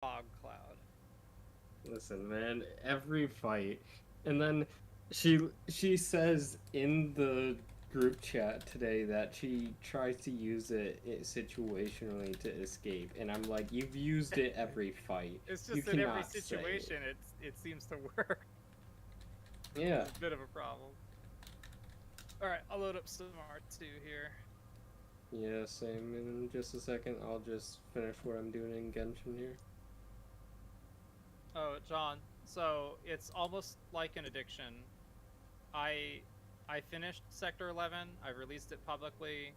fog cloud. Listen, man, every fight, and then she says in the group chat today that she tries to use it situationally to escape, and I'm like, you've used it every fight. It's You just in every cannot say it. situation it seems to work. Yeah. It's a bit of a problem. All right, I'll load up some R2 here. Yeah, same. In just a second, I'll just finish what I'm doing in Genshin here. Oh, John. So it's almost like an addiction. I I finished Sector 11. I released it publicly.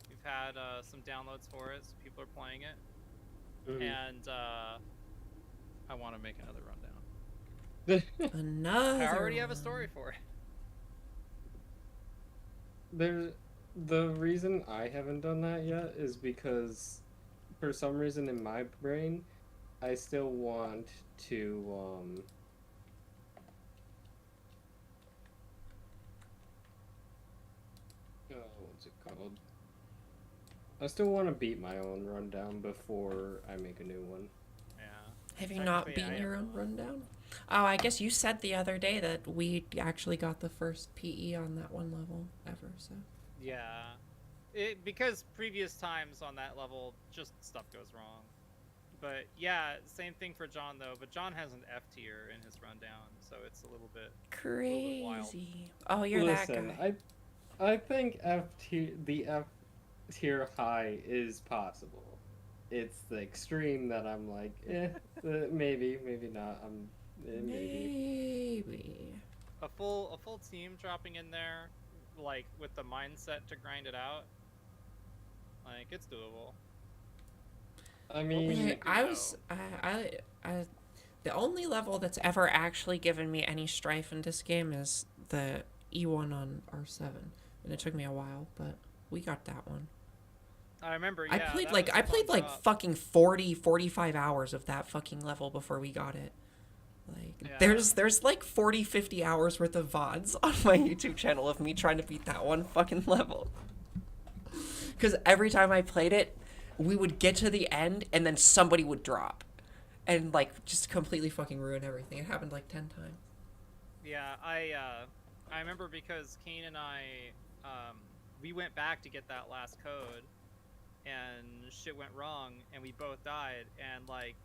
We've had some downloads for it, so people are playing it, and I want to make another rundown. I Another already have a story one. for it. There's the reason I haven't done that yet is because for some reason in my brain, I still want to what's it called? I still want to beat my own rundown before I make a new one. Yeah. Have you not Technically, I beaten have your own not. rundown? Oh, I guess you said the other day that we actually got the first PE on that one level ever, so. Yeah. Because previous times on that level, just stuff goes wrong. But yeah, same thing for John though. But John has an F tier in his rundown, so it's a little bit wild. Crazy. Oh, you're that Listen, guy. I think the F tier high is possible. It's the extreme that I'm like, maybe, maybe not. Maybe. Maybe. A full team dropping in there, like with the mindset to grind it out, like it's doable. I What we mean, should Okay, do though, the only level that's ever actually given me any strife in this game is the E1 on R7. And it took me a while, but we got that one. I remember, yeah, that was I a fun played like drop. fucking 40, 45 hours of that fucking level before we got it. Like Yeah, there's like 40, 50 hours worth of VODs on my YouTube channel of me trying to beat that one fucking level. Cuz every time I played it, we would get to the end and then somebody would drop and like just completely fucking ruin everything. It happened like 10 times. yeah. I remember because Kane and I, um, we went back to get that last code, and shit went wrong, and we both died, and like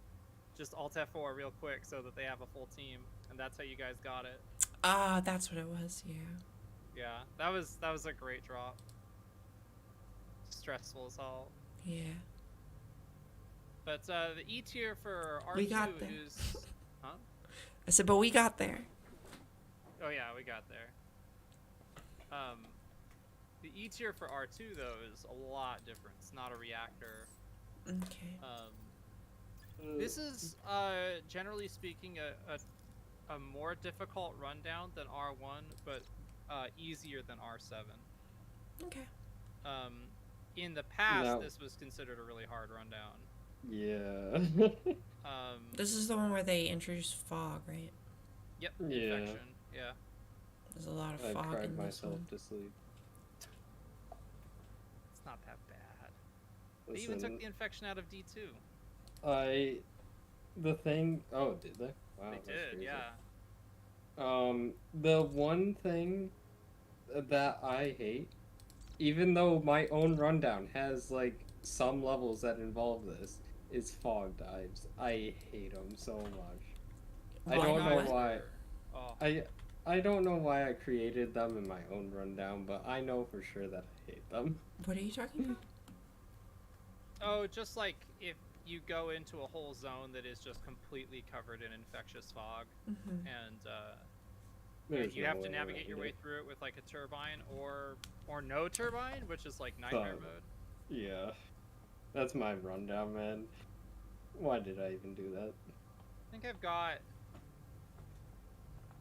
just Alt F4 real quick so that they have a full team, and that's how you guys got it. Ah, that's what it was. Yeah. Yeah, that was a great drop. Stressful as hell. Yeah. But the E tier for We R2 got there. is, huh? I said, but we got there. Oh yeah, we got there. Um, the E tier for R2 though is a lot different. It's not a reactor. Okay. This is generally speaking a more difficult rundown than R1, but easier than R7. Okay. Um, in the past, no, this was considered a really hard rundown. yeah, Um, This is the one where they introduced fog, right? yep, yeah. infection. Yeah, There's a lot of I fog cried in this myself one. to sleep. it's not that bad. They even took Listen, the infection out of D2. I the thing. Oh, did they? Wow, They that's did, crazy. yeah. The one thing that I hate, even though my own rundown has like some levels that involve this, is fog dives. I hate them so much. I Why don't Fog know not? dives why. are. Oh, I I don't know why I created them in my own rundown, but I know for sure that I hate them. What are you talking about? oh, just like if you go into a whole zone that is just completely covered in infectious fog, Mm-hmm. and There's you no have to way navigate your around way it. through it with like a turbine or no turbine, which is like nightmare So, mode. yeah, that's my rundown, man. Why did I even do that? I think I've got.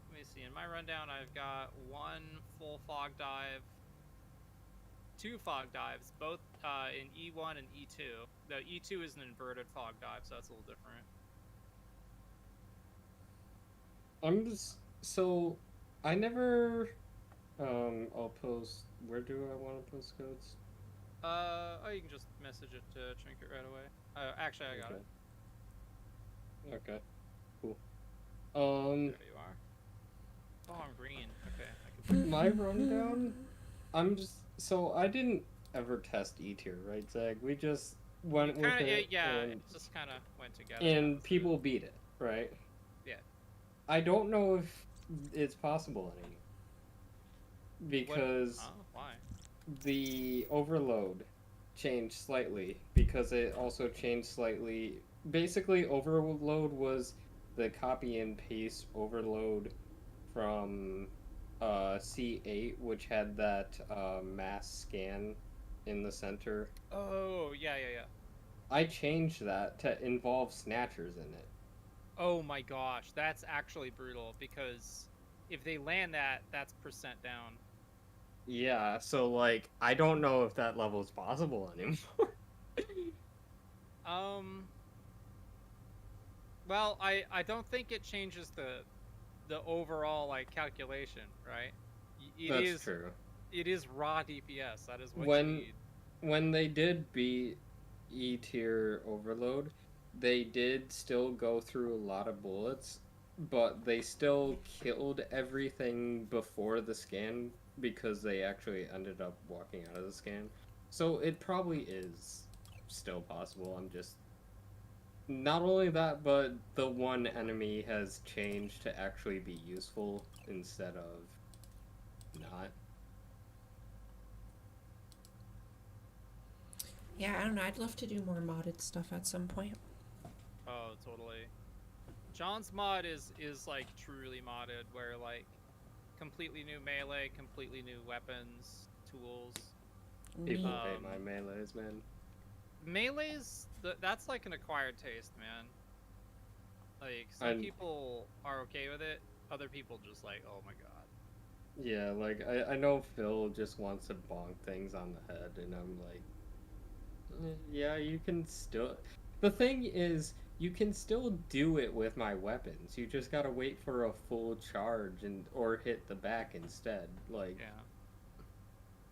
Let me see. In my rundown, I've got one full fog dive, two fog dives, both in E1 and E2. The E2 is an inverted fog dive, so that's a little different. I'm just so I never I'll post where do I want to post codes? Oh, you can just message it to Trinket right away. Actually, I got Okay. it. Okay. Cool. There you are. Oh, I'm green. Okay. I can... My rundown. I'm just so I didn't ever test E tier, right, Zach? We just went with it, Yeah, and it just kind of went together. and people beat it, right? Yeah. I don't know if it's possible anymore because Why? the overload changed slightly because it also changed slightly. Basically, overload was the copy and paste overload from C8, which had that mass scan in the center. Oh, yeah. I changed that to involve snatchers in it. Oh my gosh, that's actually brutal because if they land that, that's percent down. Yeah, so like I don't know if that level is possible anymore. Um. Well, I don't think it changes the overall like calculation, right? That's true. It is raw DPS. That is what you When need. when they did beat E tier overload, they did still go through a lot of bullets, but they still killed everything before the scan because they actually ended up walking out of the scan. So it probably is still possible. I'm just not only that, but the one enemy has changed to actually be useful instead of not. Yeah, I don't know. I'd love to do more modded stuff at some point. Oh, totally. John's mod is like truly modded, where like completely new melee, completely new weapons, tools. People Neat. hate my melees, man. Melee's that's like an acquired taste, man. Like some people are okay with it, other people just like, oh my god. Yeah, like I know Phil just wants to bonk things on the head, and I'm like, yeah, you can still. The thing is, you can still do it with my weapons. You just gotta wait for a full charge and or hit the back instead. Like, Yeah.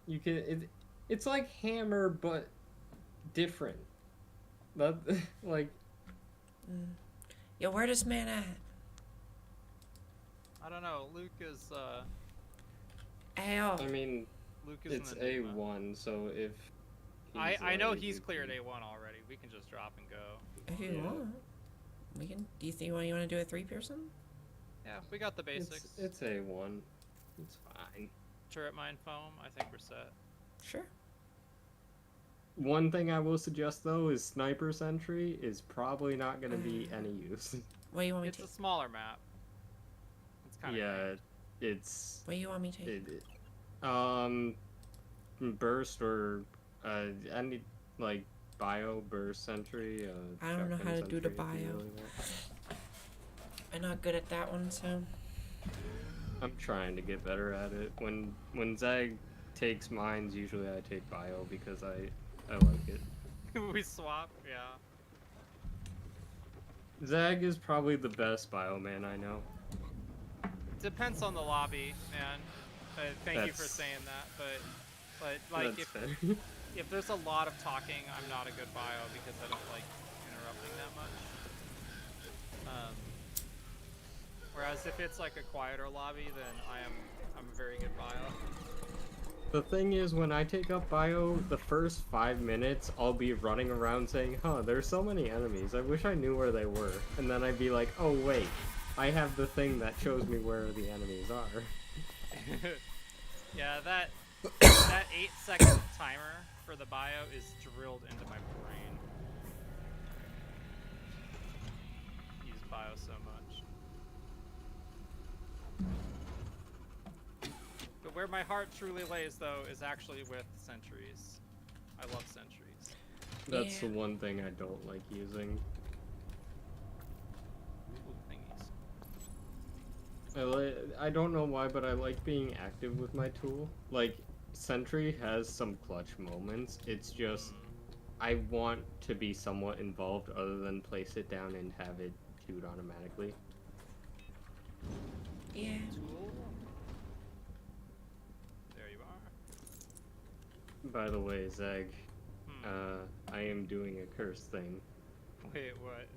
you can. It's like hammer, but different. That like. Yo, where does man at? I don't know. Luke is Ow. I mean, Luke is it's in the Numa. A1, so if. I know he's cleared A1 already. We can just drop and go. If you want, we can. Do you think you want to do a 3-person? Yeah, we got the basics. It's A1. It's fine. Turret mine foam. I think we're set. Sure. One thing I will suggest though is sniper sentry is probably not going to be any use. What do you want me to? It's a smaller map. It's kind of yeah, it's What do you want me to? Burst or any like bio burst sentry. I don't know how to do the bio. Really I'm not good at that one, so. I'm trying to get better at it. When Zag takes mines, usually I take bio because I like it. we swap, yeah. Zag is probably the best bio man I know. Depends on the lobby, man. Thank you for saying that, but like if there's a lot of talking, I'm not a good bio because I don't like interrupting that much. Whereas if it's like a quieter lobby, then I'm a very good bio. The thing is, when I take up bio, the first 5 minutes, I'll be running around saying, huh, there's so many enemies, I wish I knew where they were. And then I'd be like, oh wait, I have the thing that shows me where the enemies are. Yeah, that 8-second timer for the bio is drilled into my brain. Use bio so much. But where my heart truly lays, though, is actually with sentries. I love sentries. That's the one thing I don't like using. Ooh, thingies. I don't know why, but I like being active with my tool. Like, sentry has some clutch moments. It's just, I want to be somewhat involved other than place it down and have it shoot automatically. Yeah. Tool. There you are. By the way, Zeg, I am doing a curse thing. Wait, what?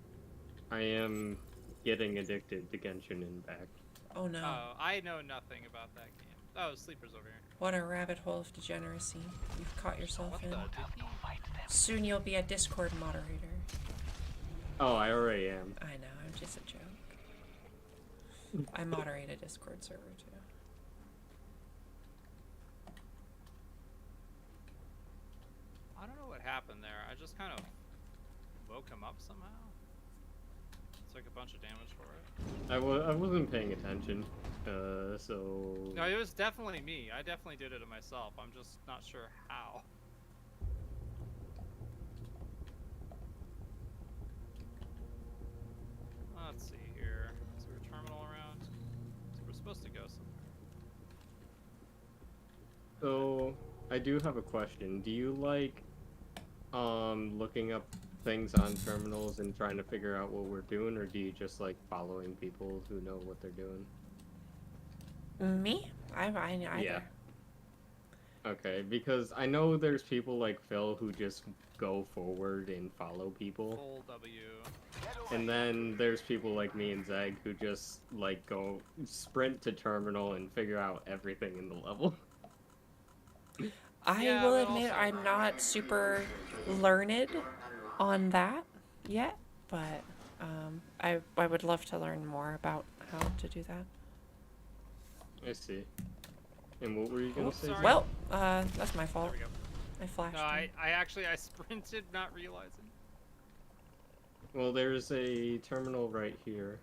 I am getting addicted to Genshin Impact. Oh no. Oh, I know nothing about that game. Oh, Sleeper's over here. What a rabbit hole of degeneracy you've caught yourself What in. the? Did he? Soon you'll be a Discord moderator. Oh, I already am. I know, I'm just a joke. I moderate a Discord server too. I don't know what happened there. I just kind of woke him up somehow. Took a bunch of damage for it. I wasn't paying attention, so... No, it was definitely me. I definitely did it to myself. I'm just not sure how. Let's see here. Is there a terminal around? So we're supposed to go somewhere. So, I do have a question. Do you like, looking up things on terminals and trying to figure out what we're doing, or do you just like following people who know what they're doing? Me? I either. Yeah. Okay, because I know there's people like Phil who just go forward and follow people, Full W. and then there's people like me and Zeg who just like go sprint to terminal and figure out everything in the level. I Yeah, will but admit also- I'm not super learned on that yet, but I would love to learn more about how to do that. I see. And what were you gonna Oops, say? sorry. Well, that's my There fault. we go. I flashed. No, him. I sprinted, not realizing. Well, there's a terminal right here.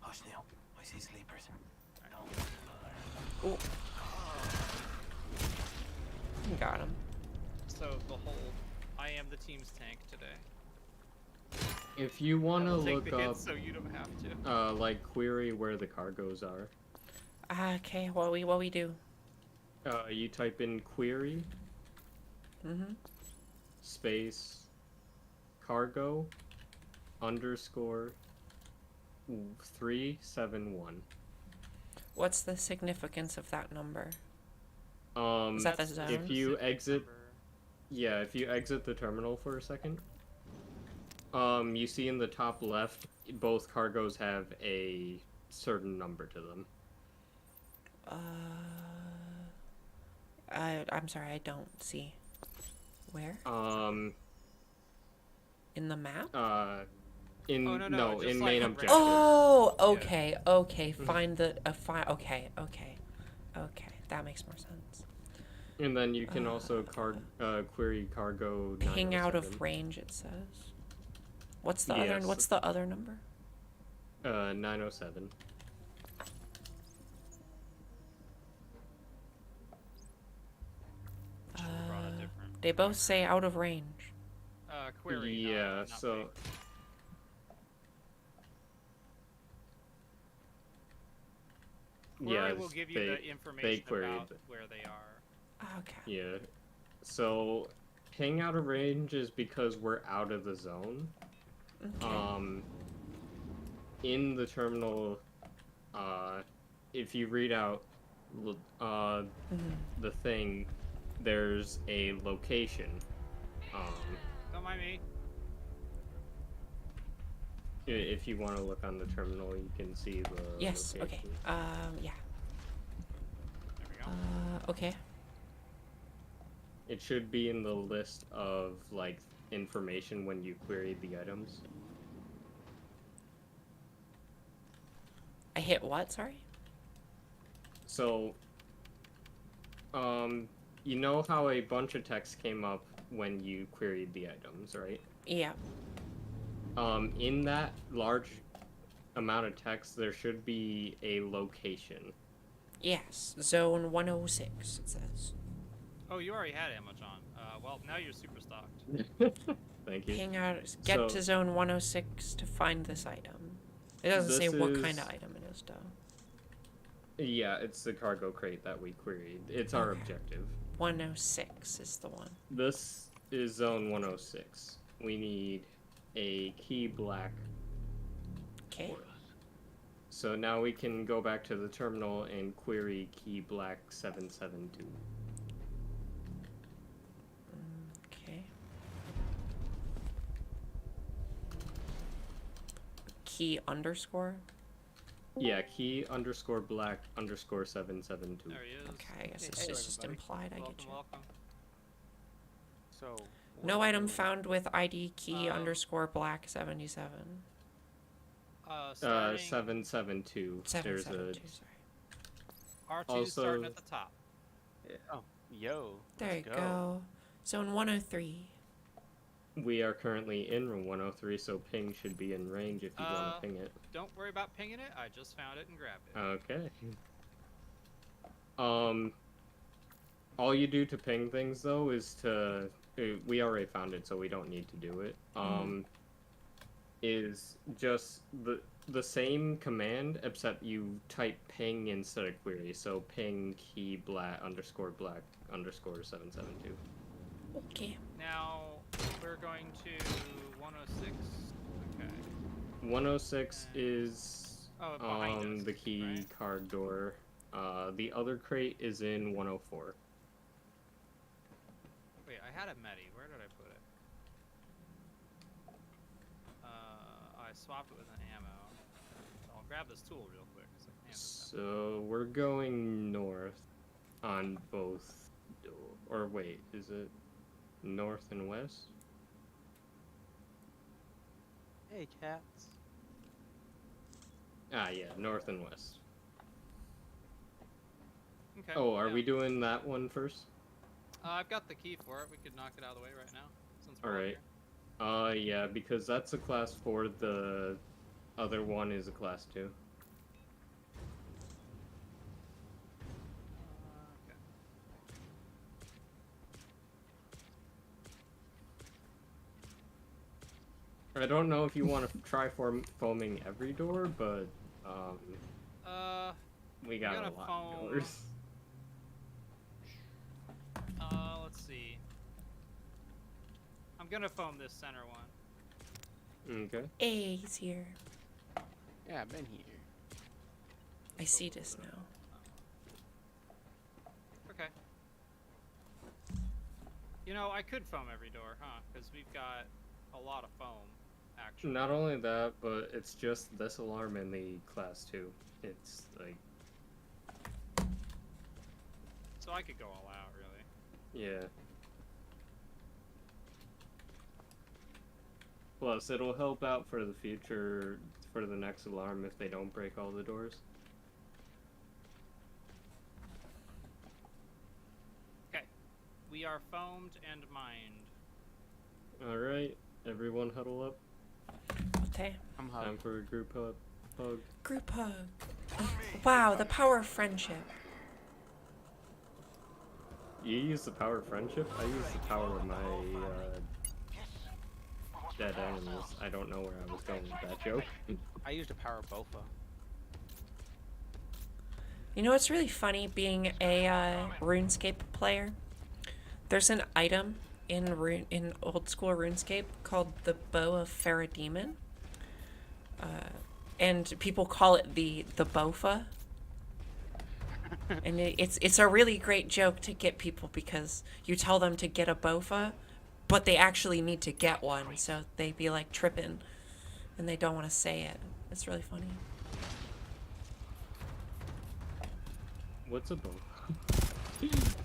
Hush now. I see sleepers. Ooh. Got him. So the whole, I am the team's tank today. If you I want to will take look the up, hits so you don't have to. like query where the cargoes are, Okay, what we do? you type in query space cargo underscore 371. What's the significance of that number? Is that the That's zone? If you specific exit, number. yeah, if you exit the terminal for a second, you see in the top left, both cargoes have a certain number to them. I'm sorry, I don't see. Where? In the map? In Oh, no, no, just in like main a objective. Oh, okay, okay. Find the okay. That makes more sense. And then you can also query cargo. Ping out 907. of range, it says. What's the Yes. What's the other number? 907. Should've brought a different They both say out of range. query. Yeah, not so ping. yeah, Query will give you the information queried. about where they are. Okay. Yeah. So ping out of range is because we're out of the zone. Okay. In the terminal, if you read out the thing, there's a location. Don't mind me. If you want to look on the terminal, you can see the Yes. Okay. location. Yeah. There we go. Okay. It should be in the list of like information when you queried the items. I hit what? Sorry. So, you know how a bunch of text came up when you queried the items, right? Yeah. In that large amount of text, there should be a location. Yes. Zone 106. It says. Oh, you already had ammo, John. Well, now you're super stocked. Thank you. Ping out. Get So- to zone 106 to find this item. It doesn't say This what is- kind of item it is, though. Yeah, it's the cargo crate that we queried. It's our Okay. objective. 106 is the one. This is zone 106. We need a key black. Okay. So now we can go back to the terminal and query key black 772. Okay. key underscore? Yeah, key underscore black underscore 772. There he is. Okay, I guess Hey, it's hello, just everybody. implied. I Welcome, get you. welcome. So. No what are item we- found with ID key Um, underscore black 77. Starting 772. There's a 772, sorry. R2 starting also- at the top. Oh, yo. There you let's go. Zone 103. We are currently in 103, so ping should be in range if you want to ping it. Don't worry about pinging it. I just found it and grabbed it. Okay. All you do to ping things though is to we already found it, so we don't need to do it. Is just the same command except you type ping instead of query. So ping key black underscore 772. Okay. Now we're going to 106. Okay. 106 is behind us, the key right? card door. The other crate is in 104. Wait, I had a medi. Where did I put it? I swapped it with an ammo. So I'll grab this tool real quick. So we're going north on both. Or wait, is it north and west? Hey, cats. Ah, yeah, north and west. Okay. Oh, are yeah. we doing that one first? I've got the key for it. We could knock it out of the way right now. Since we're all Alright. here. Yeah, because that's a class 4, the other one is a class 2. Okay. I don't know if you want to try foaming every door, but we got gonna a lot foam- of doors. Let's see. I'm gonna foam this center one. Okay. Hey, he's here. Yeah, I've been here. I see this now. Okay. You know, I could foam every door, huh? Because we've got a lot of foam, actually. Not only that, but it's just this alarm in the class 2. It's like, So I could go all out, really. yeah. Plus, it'll help out for the future, for the next alarm if they don't break all the doors. Okay. We are foamed and mined. Alright, everyone huddle up. Okay. I'm Time hugged. for a group hug. Group hug. Wow, the power of friendship. You use the power of friendship? I use the power of my dead enemies. I don't know where I was going with that joke. I used a power bofa. You know what's really funny being a RuneScape player? There's an item in old school RuneScape called the Bow of Farademon. And people call it the Bofa. And it's a really great joke to get people because you tell them to get a Bofa, but they actually need to get one, so they be like tripping and they don't want to say it. It's really funny. What's a bow?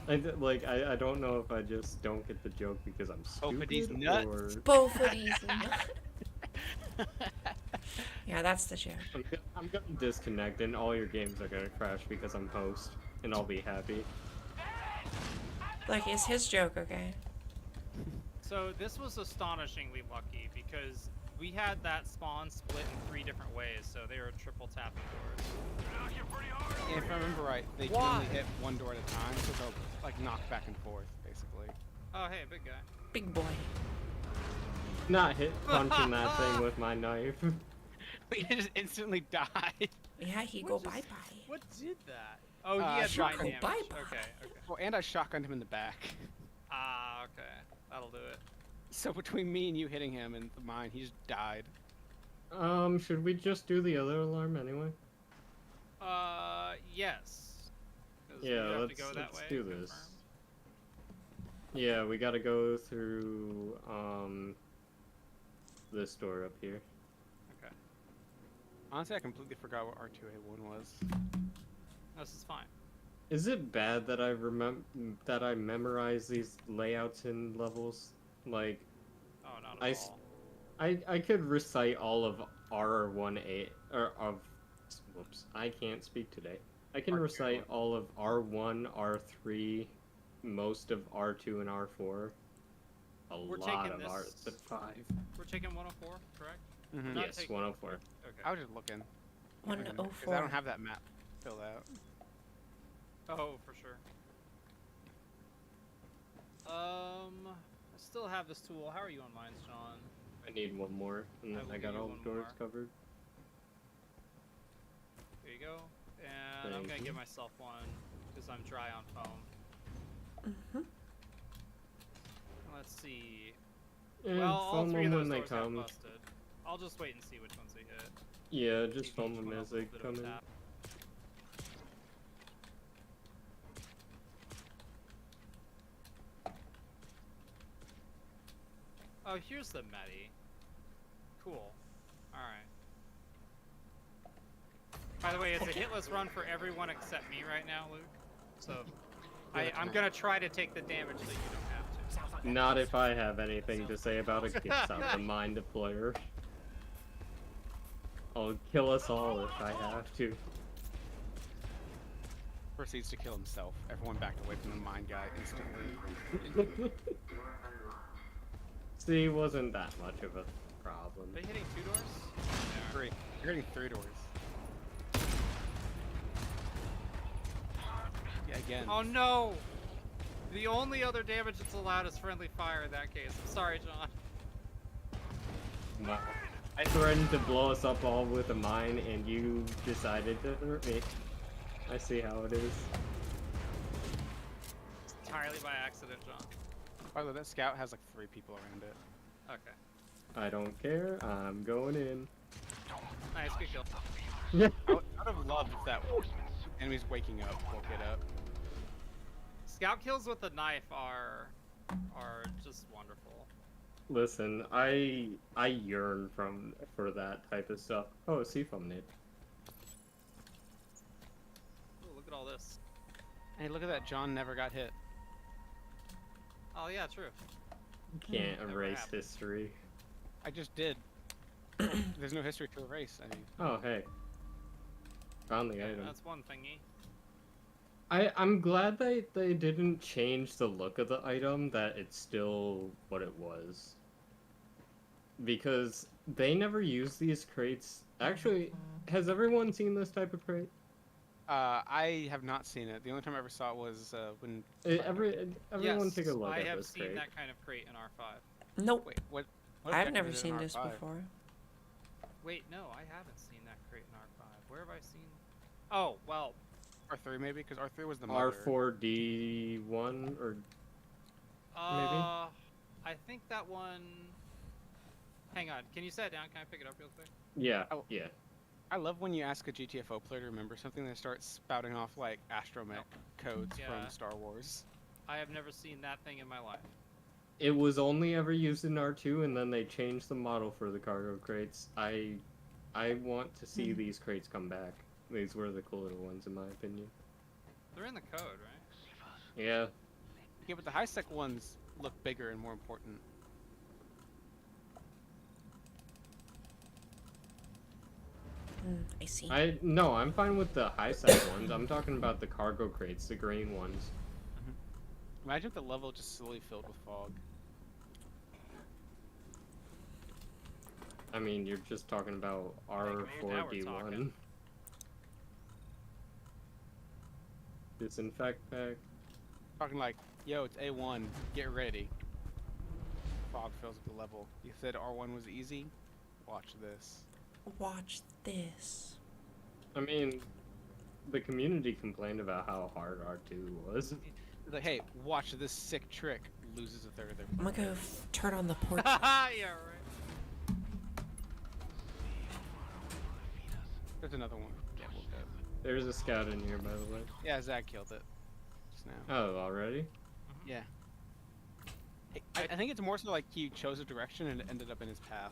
I don't know if I just don't get the joke because I'm Both stupid of these nuts. or Both of these. Yeah, that's the joke. I'm gonna disconnect and all your games are gonna crash because I'm host and I'll be happy. Like, it's his joke, okay? So this was astonishingly lucky because we had that spawn split in 3 different ways, so they were triple tapping doors. Yeah, if I remember right, they can Why? only hit one door at a time, so they'll like knock back and forth, basically. Oh, hey, big guy. Big boy. Not hit punching that thing with my knife. He just instantly died. Yeah, he What go just- bye-bye. What did that? Oh, he Uh, had shot mind him. damage. Bye-bye. Okay, okay. Oh, and I shotgunned him in the back. Ah, okay. That'll do it. So between me and you hitting him and mine, he just died. Should we just do the other alarm anyway? Yes. 'Cause we Yeah, have to go that let's way, do this. confirmed. Yeah, we gotta go through, this door up here. Okay. Honestly, I completely forgot what R2A1 was. This is fine. Is it bad that I memorize these layouts in levels? Like, Oh, not I at s- all. I could recite all of R1A or of whoops, I can't speak today. I can R2A1. recite all of R1, R3, most of R2 and R4. We're Lot taking of R this- the 5. We're taking 104, correct? Mm-hmm. Not Yes, taking 104. Okay. I was just looking. Because I 104. don't have that map filled out. Oh, for sure. I still have this tool. How are you on mines, John? I need one more, and I then will I give got you all one the doors more. covered. There you go. And I'm Thank gonna you. give myself one because I'm dry on foam. Mhm. Let's see. And Well, all film three of them those when they doors got come. busted. I'll just wait and see which ones we hit. Yeah, just Give film each them one a as they little bit of a come in. tap. Oh, here's the Medi. Cool. Alright. By the way, it's a hitless run for everyone except me right now, Luke. So, I'm gonna try to take the damage that you don't have to. Not if I have anything to say about it gets out the mine deployer. I'll kill us all if I have to. Proceeds to kill himself. Everyone backed away from the mine guy instantly. See, wasn't that much of a problem. Are they hitting 2 doors? Three. You're hitting 3 doors. Yeah, again. Oh no! The only other damage that's allowed is friendly fire in that case. I'm sorry, John. I threatened to blow us up all with a mine, and you decided to hurt me. I see how it is. It's entirely by accident, John. By the way, that scout has like 3 people around it. Okay. I don't care. I'm going in. Nice, good kill. I would have loved if that enemies waking up woke it up. Scout kills with the knife are just wonderful. Listen, I yearn for that type of stuff. Oh, seafoam nade. Ooh, look at all this. Hey, look at that. John never got hit. Oh yeah, true. Can't Never erase happened. history. I just did. There's no history to erase. I mean, Oh, hey. Found the Yeah, item. that's one thingy. I'm glad they didn't change the look of the item, that it's still what it was. Because they never use these crates. Actually, has everyone seen this type of crate? I have not seen it. The only time I ever saw it was when. Everyone Yes, take a look I at have this seen crate. that kind of crate in R5. Nope. Wait, what? I've objective never is it seen in this R5? before. Wait, no, I haven't seen that crate in R5. Where have I seen? Oh, well, R3 maybe, because R3 was the mother. R4D1 or I think that one. Hang on, can you set it down? Can I pick it up real quick? yeah, Oh. yeah. I love when you ask a GTFO player to remember something, they start spouting off like astromech codes Yeah. from Star Wars. I have never seen that thing in my life. It was only ever used in R2, and then they changed the model for the cargo crates. I want to see these crates come back. These were the cooler ones, in my opinion. They're in the code, right? Yeah. Yeah, but the high-sec ones look bigger and more important. I see. No, I'm fine with the high side ones. I'm talking about the cargo crates, the green ones. Imagine if the level just slowly filled with fog. I mean, you're just talking about Now we're R4D1. talking. Disinfect pack. Talking like, yo, it's A1, get ready. Fog fills up the level. You said R1 was easy? Watch this. Watch this. I mean, the community complained about how hard R2 was. It's like, hey, watch this sick trick. Loses a third of their. I'm gonna go turn on the port. yeah, right. There's another one. Yeah, we'll go. There's a scout in here, by the way. Yeah, Zach killed it. Just now. Oh, already? Yeah. I think it's more so like he chose a direction and it ended up in his path.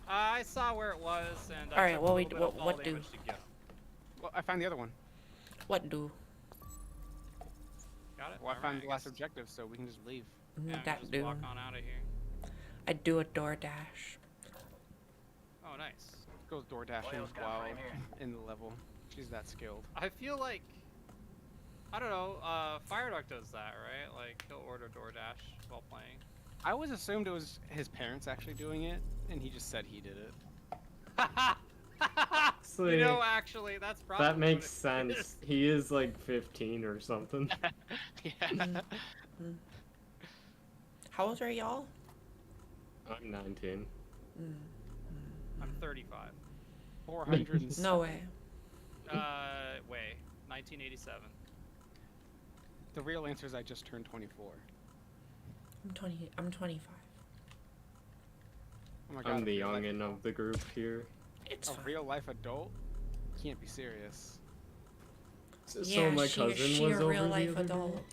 I saw where it was, and I Alright, took well, a we- little bit of fall what do? damage to get 'em. Well, I found the other one. What do? Got it? Well, I found Alright, the last guess- objective, so we can just leave. Yeah, That just do. walk on out of here. I do a DoorDash. Oh, nice. Goes door dashing while in the level. She's that skilled. I feel like, I don't know, Fireduck does that, right? Like, he'll order DoorDash while playing. I always assumed it was his parents actually doing it, and he just said he did it. So You know, actually, that's probably that makes what it sense. is. He is like 15 or something. Yeah. How old are y'all? I'm 19. I'm 35. 400 and No way. Way. 1987. The real answer is I just turned 24. I'm 25. Oh my god. I'm a the real life youngin' adult. of the group here. It's A fine. real life adult? Can't be serious. So Yeah, my she, cousin she was a over real the life other day. adult.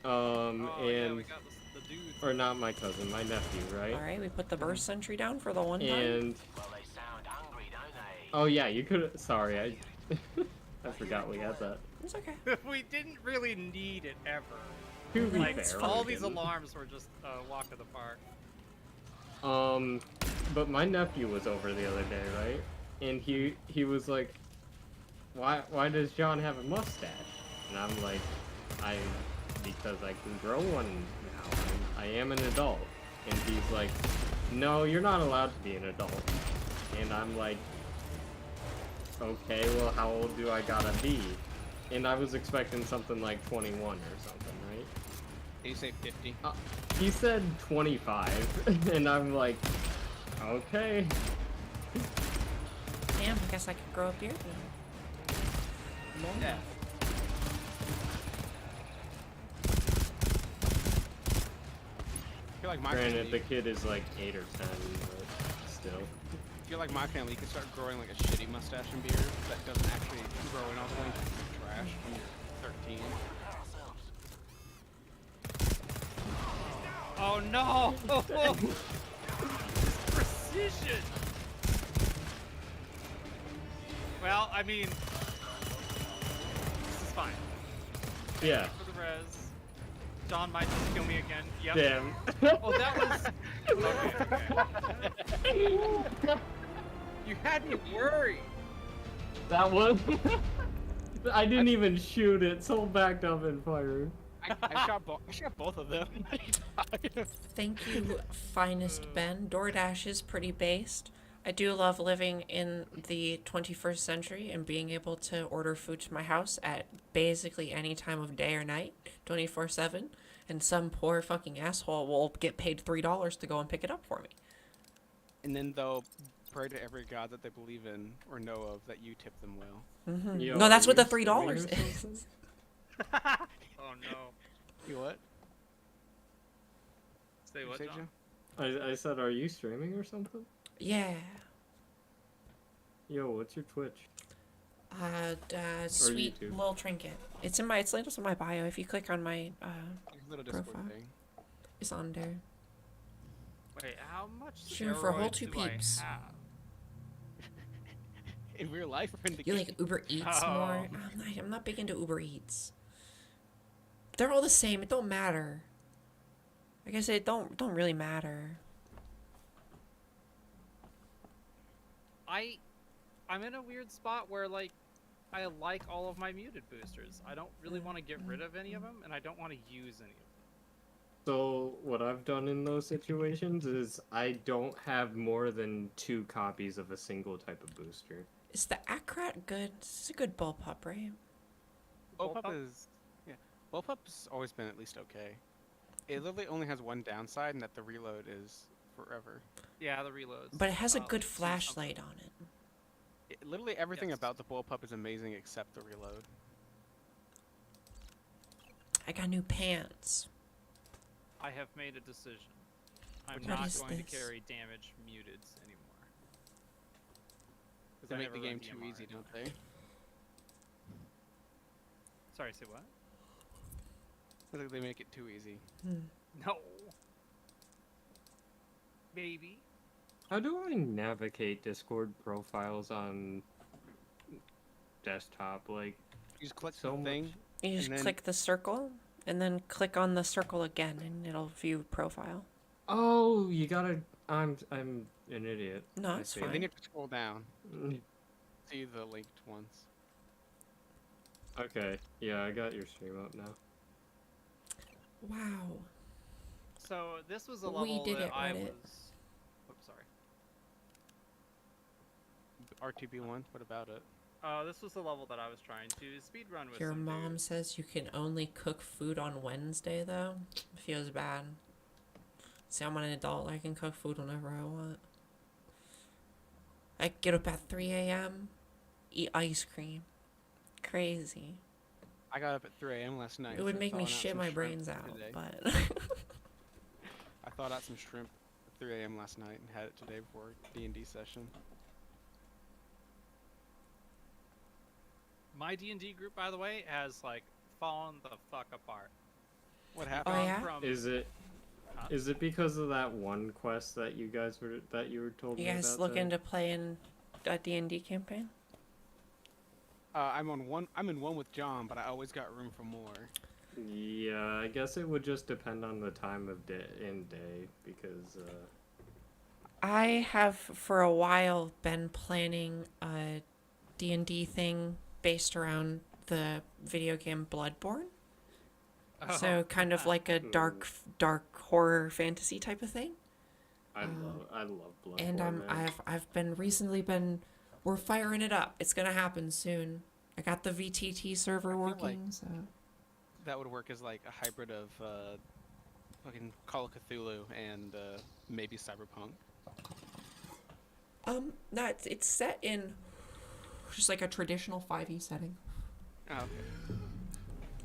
Oh, yeah, And we got the dudes. or not my cousin, my nephew, right? Alright, we put the burst sentry down for the one time. And oh yeah, you could. Sorry, I I forgot we had that. It's okay. We didn't really need it ever. To be Like, fair, all we these didn't. alarms were just a walk of the park. But my nephew was over the other day, right? And he was like, why does John have a mustache? And I'm like, because I can grow one now. I am an adult. And he's like, no, you're not allowed to be an adult. And I'm like, okay, well, how old do I gotta be? And I was expecting something like 21 or something, right? Did you say 50? He said 25, and I'm like, okay. Damn, I guess I could grow a beard now. Yeah. I feel like my Granted, family, the kid is like 8 or 10, but still. I feel like my family could start growing like a shitty mustache and beard that doesn't actually grow in all the way to trash when you're 13. Oh no! Precision! Well, I mean, this is fine. Yeah. For the res. John might just kill me again. Yep. Damn. Oh, that was. Okay. You had me worried. That was. I didn't even shoot it, so backed up and fired. I shot both of them. Thank you, finest Ben. DoorDash is pretty based. I do love living in the 21st century and being able to order food to my house at basically any time of day or night, 24/7. And some poor fucking asshole will get paid $3 to go and pick it up for me. And then they'll pray to every god that they believe in or know of that you tip them well. Yo, No, that's are what the you streaming $3 or is. something? Oh no. You what? Say what, Say, John? Joe? I said, are you streaming or something? Yeah. Yo, what's your Twitch? Sweet YouTube. little trinket. It's linked in my bio. If you click on my Your little Discord Profile. thing. it's on there. Wait, how much Stream for a whole steroids 2 do I peeps. have? In real life or in the You game? like Uber Eats Oh. more? I'm not big into Uber Eats. They're all the same. It don't matter. Like I said, it don't really matter. I'm in a weird spot where like I like all of my muted boosters. I don't really want to get rid of any of them, and I don't want to use any of them. So what I've done in those situations is I don't have more than 2 copies of a single type of booster. Is the Acrat good? It's a good bullpup, right? Bullpup is, yeah. Bullpup's always been at least okay. It literally only has one downside, and that the reload is forever. Yeah, the reloads. But it has a good do something. flashlight on it. Literally everything Yes. about the bullpup is amazing except the reload. I got new pants. I have made a decision. I'm What not is going to this? carry damage muteds anymore. 'Cause They I make never the run game too DMR easy, anymore. don't they? Sorry, say what? I think they make it too easy. No. Maybe. How do I navigate Discord profiles on desktop? Like, You just click so the much. thing. You just And then- click the circle, and then click on the circle again, and it'll view profile. Oh, you gotta. I'm an idiot. No, I it's see. And then fine. you have to scroll down. Mm, See the linked ones. Okay, yeah, I got your stream up now. Wow. So this was a We level did that it, I Reddit. was. Oops, sorry. RTB1. What about it? This was the level that I was trying to speedrun with. Your some mom dude. says you can only cook food on Wednesday, though. Feels bad. See, I'm an adult. I can cook food whenever I want. I get up at 3 a.m., eat ice cream. Crazy. I got up at 3 a.m. last night. It would and make me thawed out shit some my shrimp brains out, today. but I thawed out some shrimp at 3 a.m. last night and had it today before D&D session. My D&D group, by the way, has like fallen the fuck apart. What Oh, happened? Gone yeah? from- Is it? Huh? Is it because of that one quest that you were told you me guys about? looking today? to play in a D&D campaign? I'm in one with John, but I always got room for more. Yeah, I guess it would just depend on the time of day because I have for a while been planning a D&D thing based around the video game Bloodborne. Oh, So kind of like a dark horror fantasy type of thing. I love Bloodborne. And man. I've been recently we're firing it up. It's gonna happen soon. I got the VTT server I feel like- working, so That would work as like a hybrid of fucking Call of Cthulhu and maybe Cyberpunk. no, it's set in just like a traditional 5e setting. Oh,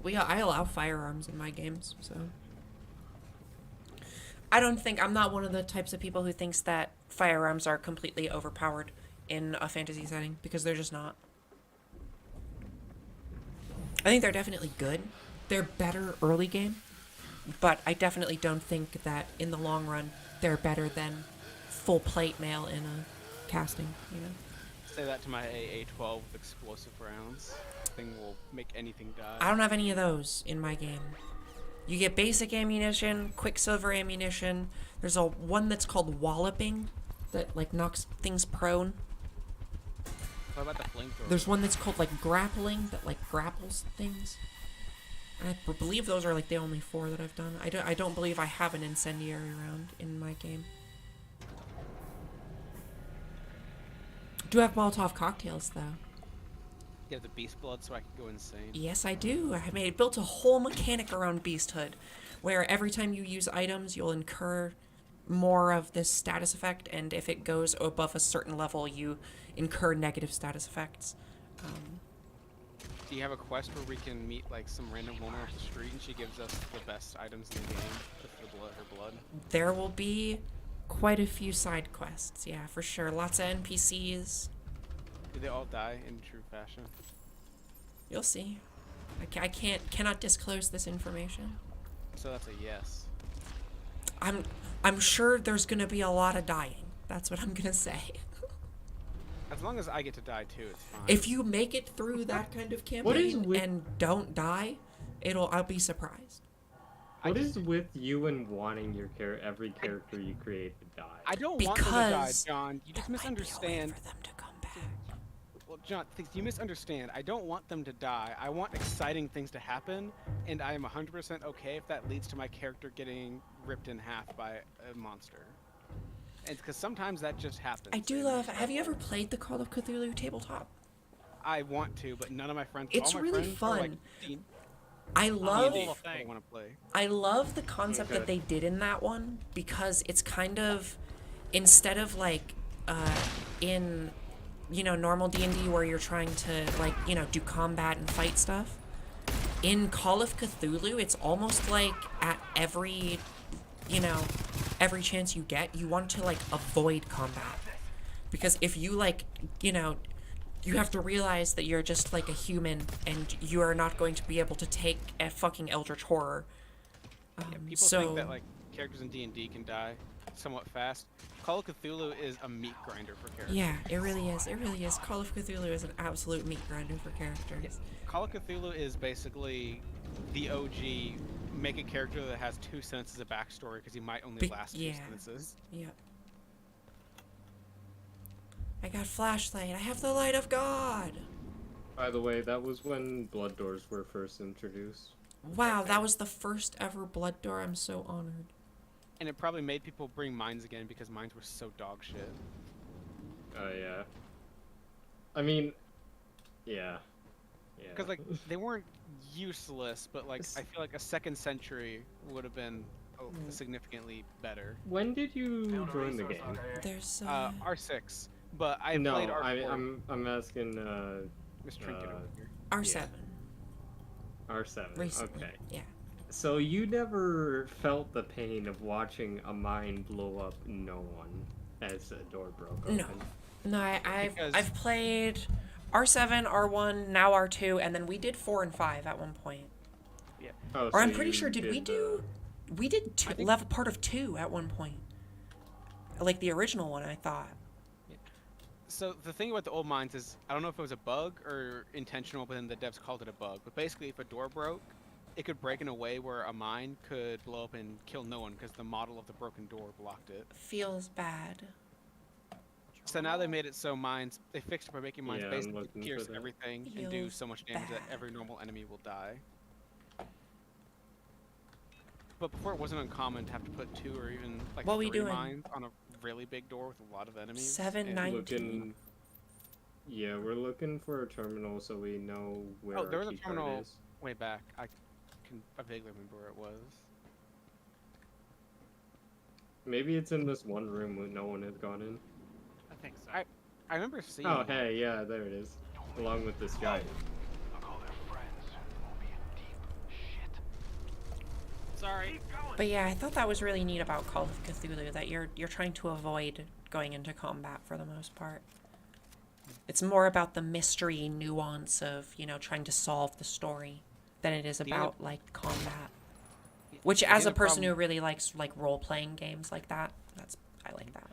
okay. I allow firearms in my games, so I'm not one of the types of people who thinks that firearms are completely overpowered in a fantasy setting, because they're just not. I think they're definitely good. They're better early game, but I definitely don't think that in the long run they're better than full plate mail in a casting, you know? Say that to my AA-12 with explosive rounds. Thing will make anything die. I don't have any of those in my game. You get basic ammunition, quicksilver ammunition. There's one that's called walloping that like knocks things prone. What about the flamethrower? There's one that's called like grappling that like grapples things. I believe those are like the only 4 that I've done. I don't believe I have an incendiary round in my game. Do have Molotov cocktails though. You have the beast blood, so I can go insane. Yes, I do. I built a whole mechanic around Beasthood, where every time you use items, you'll incur more of this status effect, and if it goes above a certain level, you incur negative status effects. Do you have a quest where we can meet like some random woman off the street and she gives us the best items in the game with her blood? There will be quite a few side quests, yeah, for sure. Lots of NPCs. Do they all die in true fashion? You'll see. I cannot disclose this information. So that's a yes. I'm sure there's gonna be a lot of dying. That's what I'm gonna say. As long as I get to die too, it's fine. If you make it through that kind of campaign with- and don't die, I'll be surprised. What is with you and wanting every character you create to die? I don't want them to die, Because John. You just There might be a way misunderstand. for them to come back. Well, John, you misunderstand. I don't want them to die. I want exciting things to happen, and I am 100% okay if that leads to my character getting ripped in half by a monster. And because sometimes that just happens. I do and love. Have you ever played the Call of Cthulhu tabletop? I want to, but none of my friends. It's all my really friends are, like, fun. D- I love. D&D. I want to play. I love the concept that Okay. they did in that one, because it's kind of, instead of like in normal D&D where you're trying to like do combat and fight stuff, in Call of Cthulhu it's almost like at every chance you get, you want to like avoid combat, because if you you have to realize that you're just like a human and you are not going to be able to take a fucking eldritch horror. Yeah, people so think that like characters in D&D can die. somewhat fast. Call of Cthulhu is a meat grinder for characters. Yeah, it really is. It really is. Call of Cthulhu is an absolute meat grinder for characters. Yeah. Call of Cthulhu is basically the OG. Make a character that has 2 sentences of backstory because he might only last 2 sentences. Yep. I got flashlight. I have the light of God. By the way, that was when blood doors were first introduced. Wow, that was the first ever blood door. I'm so honored. And it probably made people bring mines again because mines were so dog shit. Oh yeah. I mean, yeah. Yeah. Because like they weren't useless, but like I feel like a second century would have been significantly better. When did you join the game? There's R6, but I No, played R4. I'm asking Miss Trinket over here. R7. R7. Recently. Okay. Yeah. So you never felt the pain of watching a mine blow up no one as a door broke open? No. No, Because- I've played R7, R1, now R2, and then we did 4 and 5 at one point. Yeah. Oh, Or so I'm pretty you sure, did we do... We did I think- level part of 2 at one point. Like the original one, I thought. So the thing about the old mines is, I don't know if it was a bug or intentional, but then the devs called it a bug. But basically, if a door broke, it could break in a way where a mine could blow up and kill no one because the model of the broken door blocked it. Feels bad. So now they made it so mines, they fixed it by making mines Yeah, I'm basically looking for pierce that. everything and do Feels so much damage that bad. every normal enemy will die. But before it wasn't uncommon to have to put 2 or even like What we 3 doing? mines on a really big door with a lot of enemies. 7, and- 9. Looking... Yeah, we're looking for a terminal so we know where Oh, there our was a key card terminal. is. Way back, I vaguely remember where it was. Maybe it's in this one room where no one has gone in. I think so. I remember seeing. Oh, it. hey, yeah, there it is. Along with this guy. Sorry. But yeah, I thought that was really neat about Call of Cthulhu, that you're trying to avoid going into combat for the most part. It's more about the mystery nuance of, you know, trying to solve the story than it is The about only- like combat. Which, The as a only person problem- who really likes like role-playing games like that, I like that.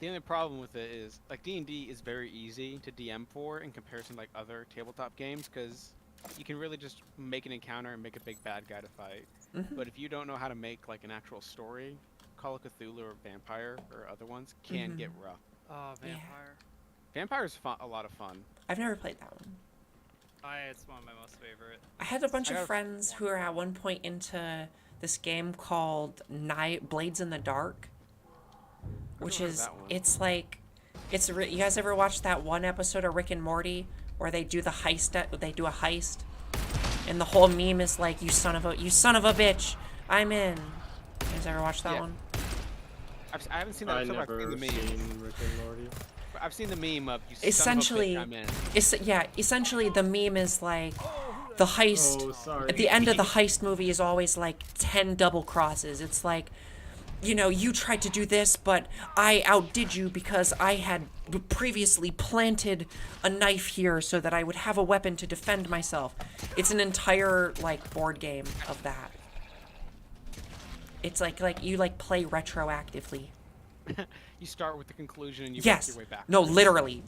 The only problem with it is, like, D&D is very easy to DM for in comparison to like other tabletop games, because you can really just make an encounter and make a big bad guy to fight. Mhm. But if you don't know how to make like an actual story, Call of Cthulhu or Vampire or other ones can get rough. Oh, Yeah. vampire. Vampire's a lot of fun. I've never played that one. It's one of my most favorite. I had a bunch I of got friends who were at one point into this game called Blades in the Dark, which never heard of is that one. it's like you guys ever watched that one episode of Rick and Morty where they do the heist they do a heist and the whole meme is like you son of a bitch, I'm in. You guys ever watched that Yeah. one? I haven't seen that I episode, but I've never seen the meme. seen Rick and Morty. I've seen the meme of you Essentially- son of a bitch, I'm in. Essentially the meme is like the heist Oh, sorry. at the end of the heist movie is always like 10 double crosses. It's like, you know, you tried to do this, but I outdid you because I had previously planted a knife here so that I would have a weapon to defend myself. It's an entire like board game of that. It's like you like play retroactively. You start with the conclusion and you work Yes. your way back. No, literally.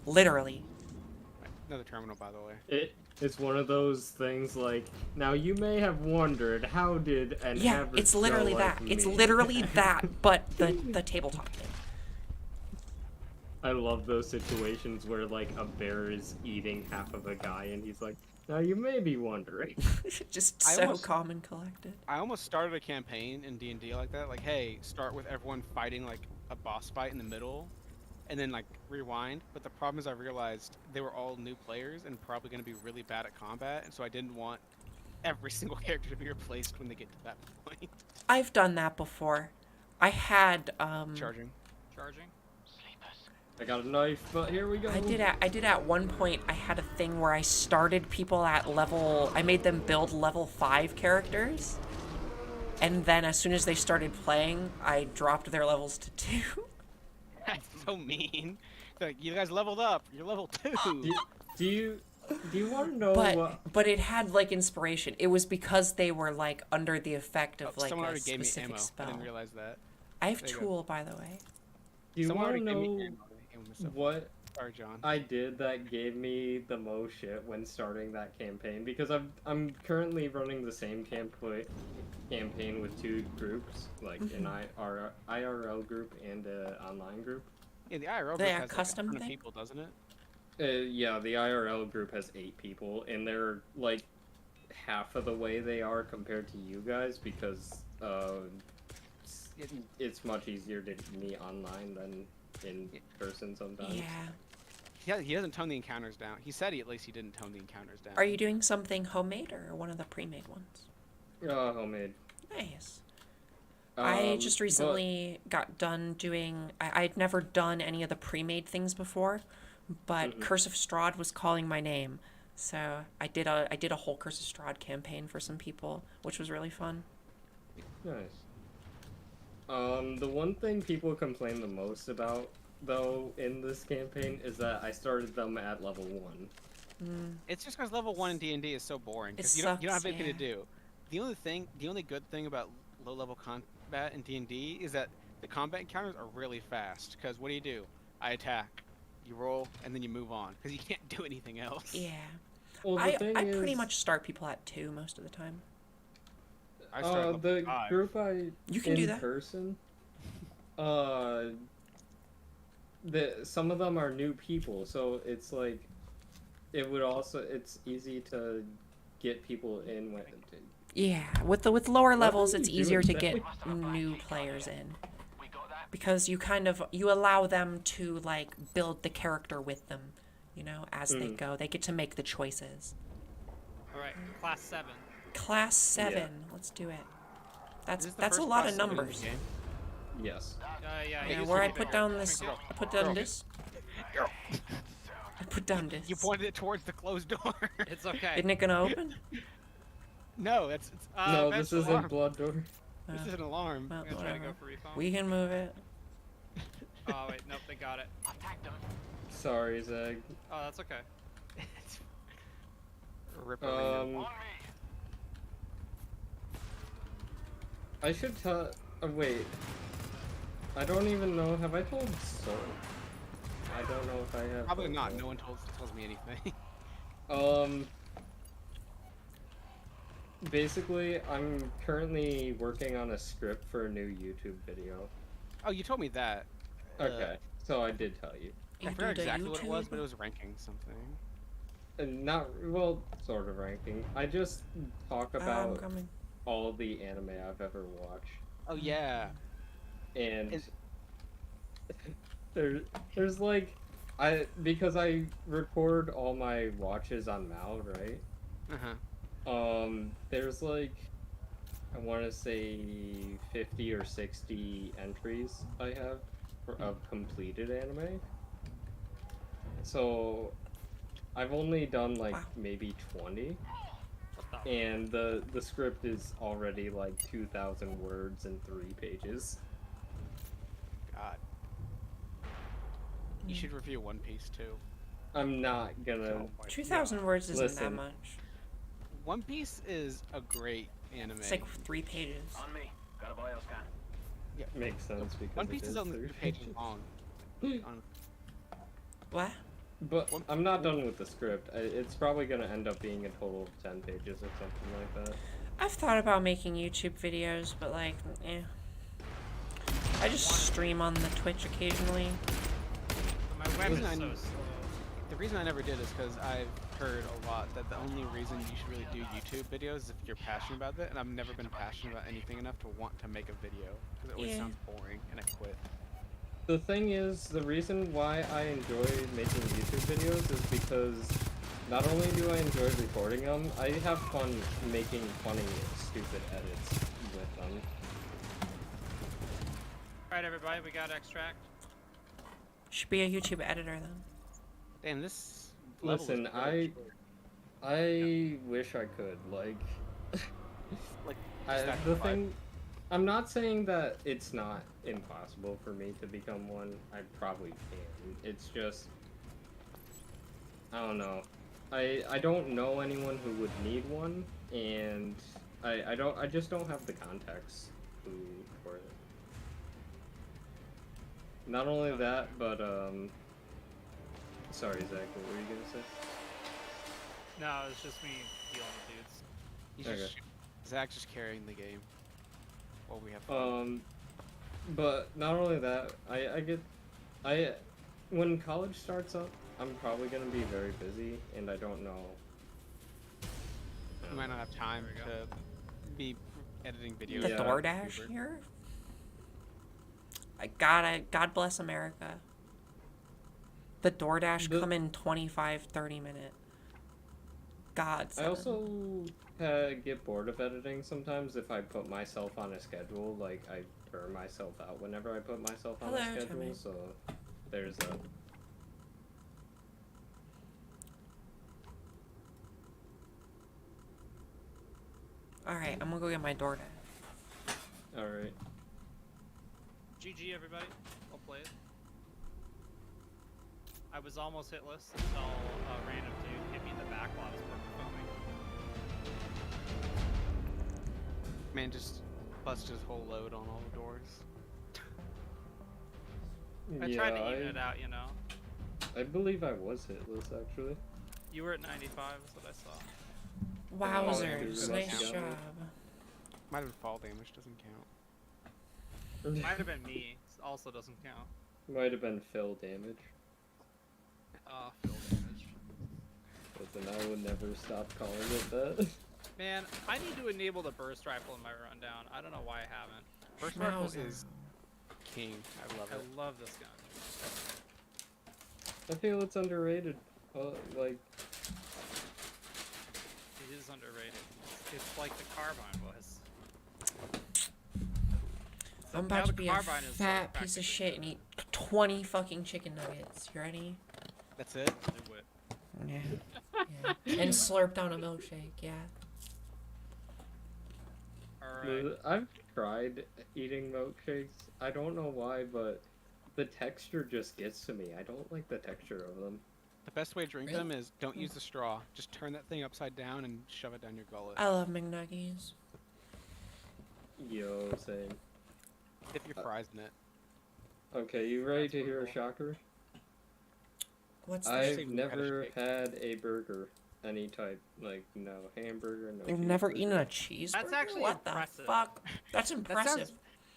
Another terminal, by the way. It's one of those things like, now you may have wondered, how did an Yeah, average it's literally Joe that. like It's me- literally that, but the tabletop game. I love those situations where like a bear is eating half of a guy and he's like, now you may be wondering. Just I so almost- calm and collected. I almost started a campaign in D&D like that. Like, hey, start with everyone fighting like a boss fight in the middle, and then like rewind. But the problem is, I realized they were all new players and probably going to be really bad at combat, and so I didn't want every single character to be replaced when they get to that point. I've done that before. I had Charging. Charging. I got a knife, but here we go. I did at one point. I had a thing where I started people at level. I made them build level 5 characters, and then as soon as they started playing, I dropped their levels to 2. That's so mean. Like, you guys leveled up. You're level 2. Do you want to know what? But it had like inspiration. It was because they were like under the effect of like Someone a already gave me specific ammo. I spell. didn't realize that. I have There you go. Tool, by the way. Do you Someone want to already gave me know ammo. Aim this up. what Sorry, John. I did that gave me the most shit when starting that campaign? Because I'm currently running the same campaign with two groups, like an IRL group and an online group. Yeah, the IRL They group a has custom like a ton of thing? people, doesn't it? Yeah, the IRL group has 8 people, and they're like half of the way they are compared to you guys because it's much easier to meet online than in person sometimes. Yeah. He hasn't toned the encounters down. He said at least he didn't tone the encounters down. Are you doing something homemade or one of the pre-made ones? Homemade. Nice. I just but- recently got done doing. I'd never done any of the pre-made things before, but Curse of Strahd was calling my name, so I did a whole Curse of Strahd campaign for some people, which was really fun. Nice. The one thing people complain the most about, though, in this campaign is that I started them at level 1. It's just because level 1 in D&D is so boring. It Because you don't have sucks, anything to yeah. do. The only good thing about low-level combat in D&D is that the combat encounters are really fast. Because what do? I attack, you roll, and then you move on. Because you can't do anything else. Yeah. Well, the I thing pretty is, much start people at 2 most of the time. I start level the 5. group You can in do that. person, some of them are new people, so it's like, it's easy to get people in when. Yeah, with lower levels, are it's you easier to doing, get new players in, because you allow them to like build the character with them, as they go. They get to make the choices. All right, class 7. Class 7, let's do it. Is this the That's a first lot class of 7 in the numbers. game? Yes. Yeah. Yeah, use where the I bigger. put down this, Girl. I put down this. I put down this. You pointed it towards the closed door. It's okay. Isn't it gonna open? No, it's No, this eventually. isn't Blood Door. this is an alarm. Well, I'm gonna try to go whatever. for refund. We can move it. Oh wait, nope, they got it. Sorry, Zeg. Oh, that's okay. Rip arena. I should tell. Wait. I don't even know. Have I told Soul? I don't know if I have. Probably told not. Soul. No one tells me anything. Basically, I'm currently working on a script for a new YouTube video. Oh, you told me that. Okay, so I did tell you. I You forgot did a exactly what it was, YouTube? but it was ranking something. And not, well, sort of ranking. I just talk I'm about coming. all the anime I've ever watched. Oh yeah. And Is- there's like, because I record all my watches on Mal, right? There's like, I want to say 50 or 60 entries I have of completed anime. So I've only done like Wow. maybe 20, What the? and the script is already like 2,000 words and 3 pages. God. You should review One Piece too. I'm not gonna. Oh my 2,000 words isn't that Listen. much. God. One Piece is a great anime. It's like 3 pages. On me. Got a bioscan. Makes sense because One it Piece is only 3 3 pages long. On- What? But I'm not done with the script. It's probably gonna end up being a total of 10 pages or something like that. I've thought about making YouTube videos, but like, I just stream on the Twitch occasionally. My web is so Listen, slow. The reason I never did is because I've heard a lot that the only reason you should really do YouTube videos is if you're passionate about it, and I've never been passionate about anything enough to want to make a video, because it always Yeah. sounds boring, and I quit. The thing is, the reason why I enjoy making YouTube videos is because not only do I enjoy recording them, I have fun making funny, stupid edits with them. Alright, everybody, we got extract. Should be a YouTube editor then. Damn, this level Listen, is really short. I wish I could, like... Like, just that the vibe. thing... I'm not saying that it's not impossible for me to become one. I probably can. It's just... I don't know. I don't know anyone who would need one, and I just don't have the context for it. not only that, but sorry, Zach, what were you gonna say? No, it's just me dealing with dudes. He's Okay. just Zach's just carrying the game while we have fun. But not only that, when college starts up, I'm probably gonna be very busy, and I don't know. We might not have time There we go. to be editing videos. The Yeah. DoorDash here? God bless America. The DoorDash come in 25, 30 minute. God. I also get bored of editing sometimes if I put myself on a schedule. Like, I burn myself out whenever I put myself on a Hello, schedule, Timmy. so there's that. Alright, I'm gonna go get my DoorDash. Alright. GG, everybody. Well played. I was almost hitless until a random dude hit me in the back while I was purple foaming. Man just busted his whole load on all the doors. I tried to even it out, you know. I believe I was hitless, actually. You were at 95, is what I saw. Wowzers, Oh, nice yeah. job. Might have been fall damage, doesn't count. Might have been me. Also doesn't count. Might have been fill damage. Fill damage. But then I would never stop calling it that. Man, I need to enable the burst rifle in my rundown. I don't know why I haven't. First rifle Wowzer. is king. I love it. I love this gun. I feel it's underrated. Like, It is underrated. It's like the carbine was. I'm Now about to the be a carbine is, fat piece of shit and eat 20 fucking chicken nuggets. You ready? That's it? Do it. Yeah. Yeah. And slurp down a milkshake, yeah. Alright. I've tried eating milkshakes. I don't know why, but the texture just gets to me. I don't like the texture of them. The best way to drink Really? them is don't use the straw. Just turn that thing upside down and shove it down your gullet. I love McNuggies. Yo, same. Dip your fries in it. Okay, you ready That's to hear a brutal. shocker? What's the I've Save me never radish had a burger, any type, like no hamburger, no. You've never cheeseburger. eaten a cheeseburger? That's actually what impressive. the fuck? That's impressive.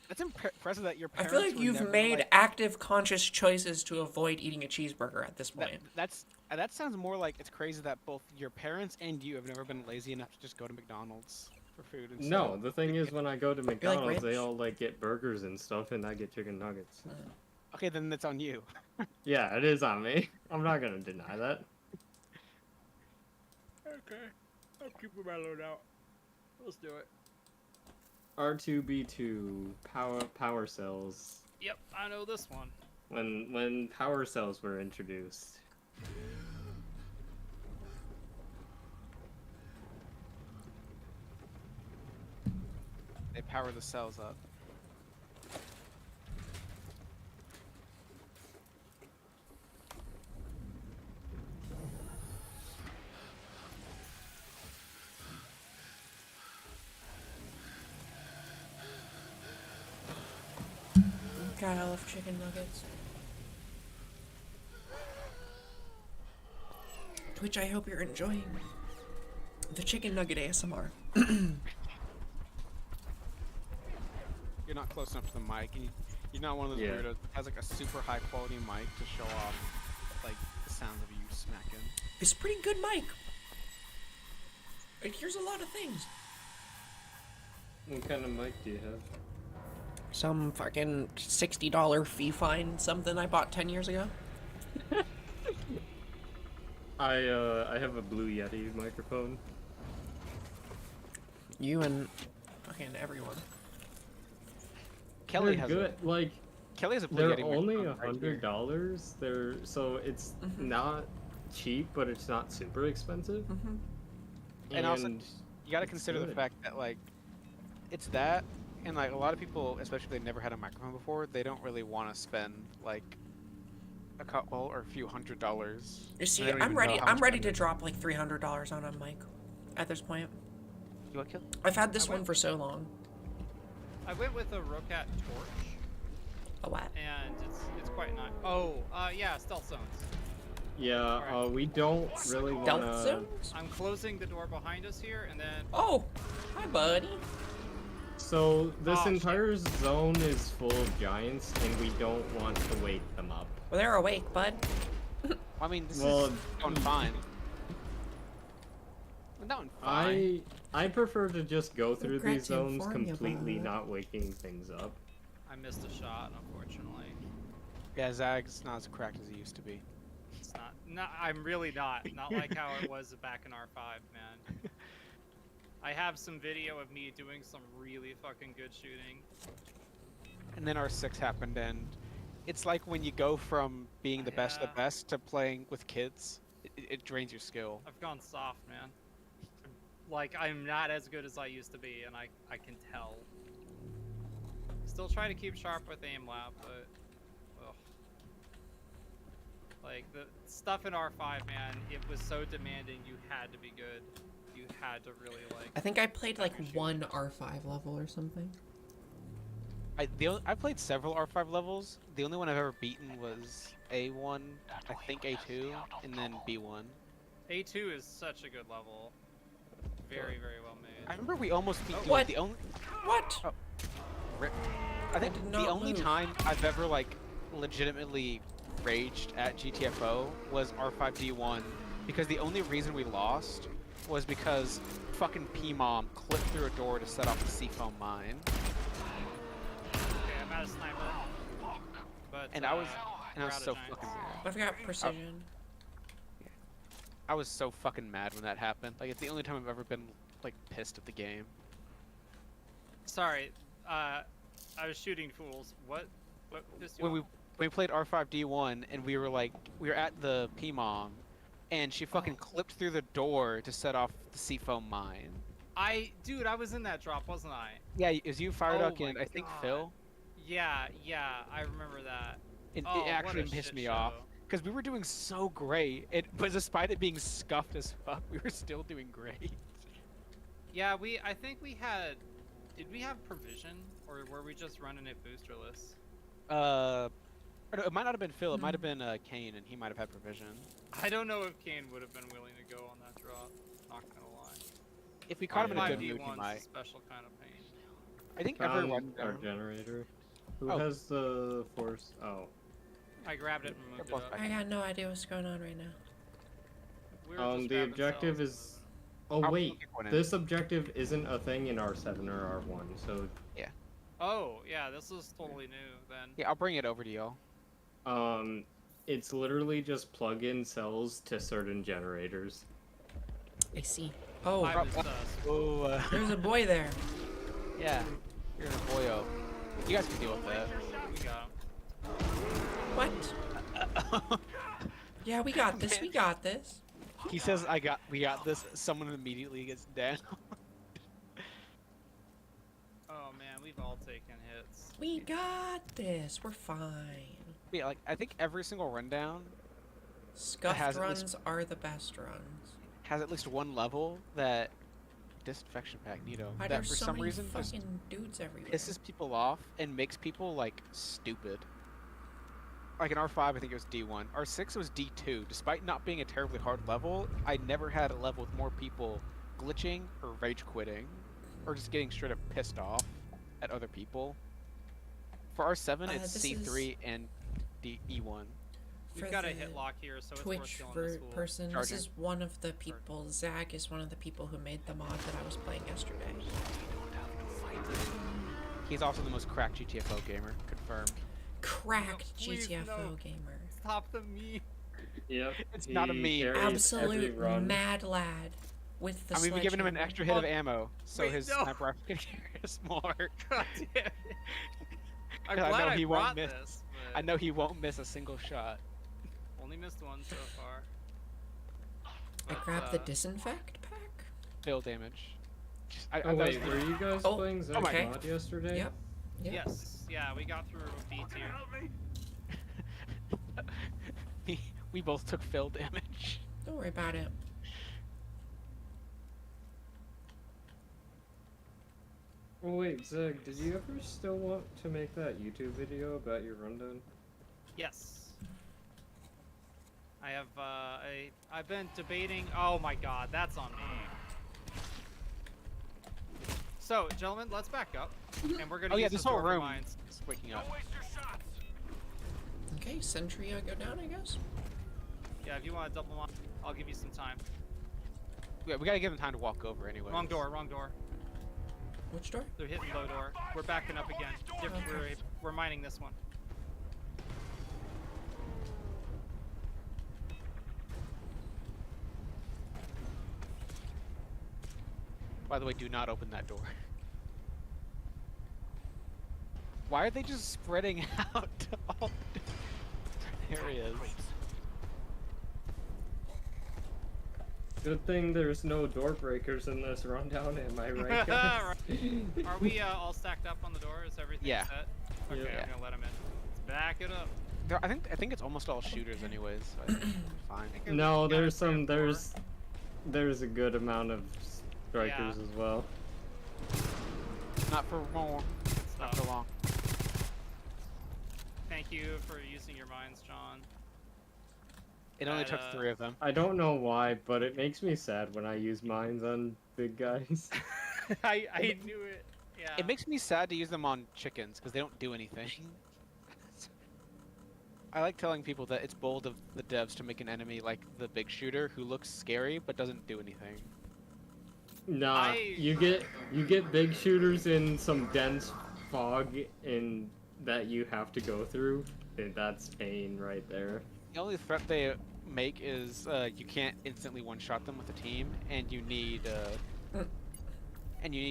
That's impressive that your I parents feel like were you've never, made like, active, conscious choices to avoid eating a cheeseburger at this point. that sounds more like it's crazy that both your parents and you have never been lazy enough to just go to McDonald's for food. Instead No, of- the thing is, when I go to McDonald's, they rich? all like get burgers and stuff, and I get chicken nuggets. Okay, then that's on you. Yeah, it is on me. I'm not gonna deny that. Okay. I'll keep my load out. Let's do it. R2B2 power cells. Yep, I know this one. When power cells were introduced. They power the cells up. God, I love chicken nuggets. Twitch, I hope you're enjoying the chicken nugget ASMR. You're not close enough to the mic, and you're not one of those Yeah. weirdos that has like a super high quality mic to show off like the sounds of you smacking. It's a pretty good mic. It hears a lot of things. What kind of mic do you have? Some fucking $60 fee fine something I bought 10 years ago. I have a Blue Yeti microphone. You and fucking everyone. Kelly They're has good. Like, Kelly has a Blue they're Yeti only microphone right here. $100. They're so it's Mhm. not cheap, but it's not super expensive. Mm-hmm. And also, you got to it's consider the good. fact that like it's that, and like a lot of people, especially if they've never had a microphone before, they don't really want to spend like a couple or a few $100s. You see, They don't I'm even ready. know how I'm much ready money to it is. drop like $300 on a mic. At this point, You want Kelly? I've had this I one went- for so long. I went with a Rocat torch. A what? and it's quite nice. Oh, yeah, stealth zones. Yeah, Alright. we don't really Stealth wanna. zones? I'm closing the door behind us here, and then Oh, hi, buddy. So this Oh, shit. entire zone is full of giants, and we don't want to wake them up. Well, they're awake, bud. I mean, this Well, is going fine. That one fine. I prefer to just go through Regret these to zones inform you completely about it. not waking things up. I missed a shot, unfortunately. Yeah, Zag's not as cracked as he used to be. It's not. No, I'm really not. Not like how it was back in R5, man. I have some video of me doing some really fucking good shooting. And then R6 happened, and it's like when you go from being the best of the Yeah. best to playing with kids, it drains your skill. I've gone soft, man. Like, I'm not as good as I used to be, and I can tell. Still try to keep sharp with aim lab, but ugh. Like, the stuff in R5, man, it was so demanding. You had to be good. You had to really like. I think I played like Appreciate one R5 level or something. I played several R5 levels. The only one I've ever beaten was A1, I think A2, and then B1. A2 is such a good level. Very, very well made. I remember we almost beat What? the only. What? Rip. I think did the not only move. time I've ever like legitimately raged at GTFO was R5D1 because the only reason we lost was because fucking P-Mom clipped through a door to set off the seafoam mine. Okay, I'm out of sniper. But And I was we're out of so giants. fucking mad. I forgot precision. I was so fucking mad when that happened. Like it's the only time I've ever been like pissed at the game. Sorry, I was shooting fools. What pissed you When off? we played R5D1 and we were at the P-Mom and she fucking clipped through the door to set off the seafoam mine. Dude, I was in that drop, wasn't I? Yeah, it was you, Fireduck, Oh and my I think God. Phil. Yeah, I remember that. It Oh, what actually a pissed shit me show. off because we were doing so great. But despite it being scuffed as fuck, we were still doing great. Yeah, I think we had. Did we have provision, or were we just running it boosterless? Or no, it might not have been Phil. It might have been Kane, and he might have had provision. I don't know if Kane would have been willing to go on that drop. Not gonna lie. If we caught him in a Yeah. good mood, he 5D1's a might. special kind of pain. I think Found everyone. our generator. Who Oh. has the force? Oh. I grabbed it and moved it both up. back. I got no idea what's going on right now. We were just The grabbing objective cells, is. Oh I'll wait, pick one in. this objective isn't a thing in R7 or R1, so Oh, yeah, this is totally new then. Yeah, I'll bring it over to y'all. it's literally just plug in cells to certain generators. I see. Oh, I was Oh, there's a boy there. yeah. You're a boyo. You guys can deal with that. we got What? Yeah, we got this. We got this. He says, we got this. Someone immediately gets down. Oh man, we've all taken hits. We got this. We're fine. Yeah, like I think every single rundown Scuffed has at least- runs are the best runs. has at least one level that disinfection pack Nito Why that there's for so some many reason just fucking dudes everywhere? pisses people off and makes people like stupid. Like in R5, I think it was D1. R6 was D2. Despite not being a terribly hard level, I never had a level with more people glitching or rage quitting, or just getting straight up pissed off at other people. For R7, it's this C3 and E1. We've For got a the hit lock here, so it's Twitch worth killing for this fool. person. This Charging. is one of the people. Zach is one of the people who made the mod that I was playing yesterday. He's also the most cracked GTFO gamer, confirmed. Cracked Please, GTFO no. gamer. Stop the meme. Yep. It's not a he meme. carries every Absolute run. mad lad with the I'm even giving him an sledgehammer. extra hit of Oh, ammo, so wait, his no. sniper rifle can carry us more. God damn it. I'm 'Cause I glad know I he won't brought miss. this, I but know he won't miss a single shot. only missed one so far. I But, grabbed the disinfect pack. Fail damage. Oh wait, were you guys Oh, playing Zach okay. mod yesterday? Yep. Yep. Yes, yeah, we got through B tier. we both took fail damage. Don't worry about it. Oh wait, Zeg, did you ever still want to make that YouTube video about your rundown? Yes. I have, I've been debating. Oh my god, that's on me. So, gentlemen, let's back up. And we're gonna Oh yeah, use this the whole door for room mines. is waking up. Okay, sentry go down, I guess. Yeah, if you want to double mine, I'll give you some time. Yeah, we gotta give them time to walk over anyway. Wrong door, wrong door. Which door? They're hitting low door. We're backing up again. We're mining this one. By the way, do not open that door. Why are they just spreading out to all different areas? Good thing there's no door breakers in this rundown, am I right, guys? Are we all stacked up on the door? Is everything Yeah. set? Okay, Yeah. I'm gonna let them in. Let's back it up. I think it's almost all shooters anyways. So fine. No, Got there's a some, transport. there's a good amount of strikers as well. Not for long. Good Not stuff. for long. Thank you for using your minds, John. It only That, took 3 of them. I don't know why, but it makes me sad when I use mines on big guys. I knew it. Yeah. It makes me sad to use them on chickens because they don't do anything. I like telling people that it's bold of the devs to make an enemy like the big shooter who looks scary but doesn't do anything. Nah, you get big shooters in some dense fog in that you have to go through, and that's pain right there. The only threat they make is you can't instantly one-shot them with a team, and you need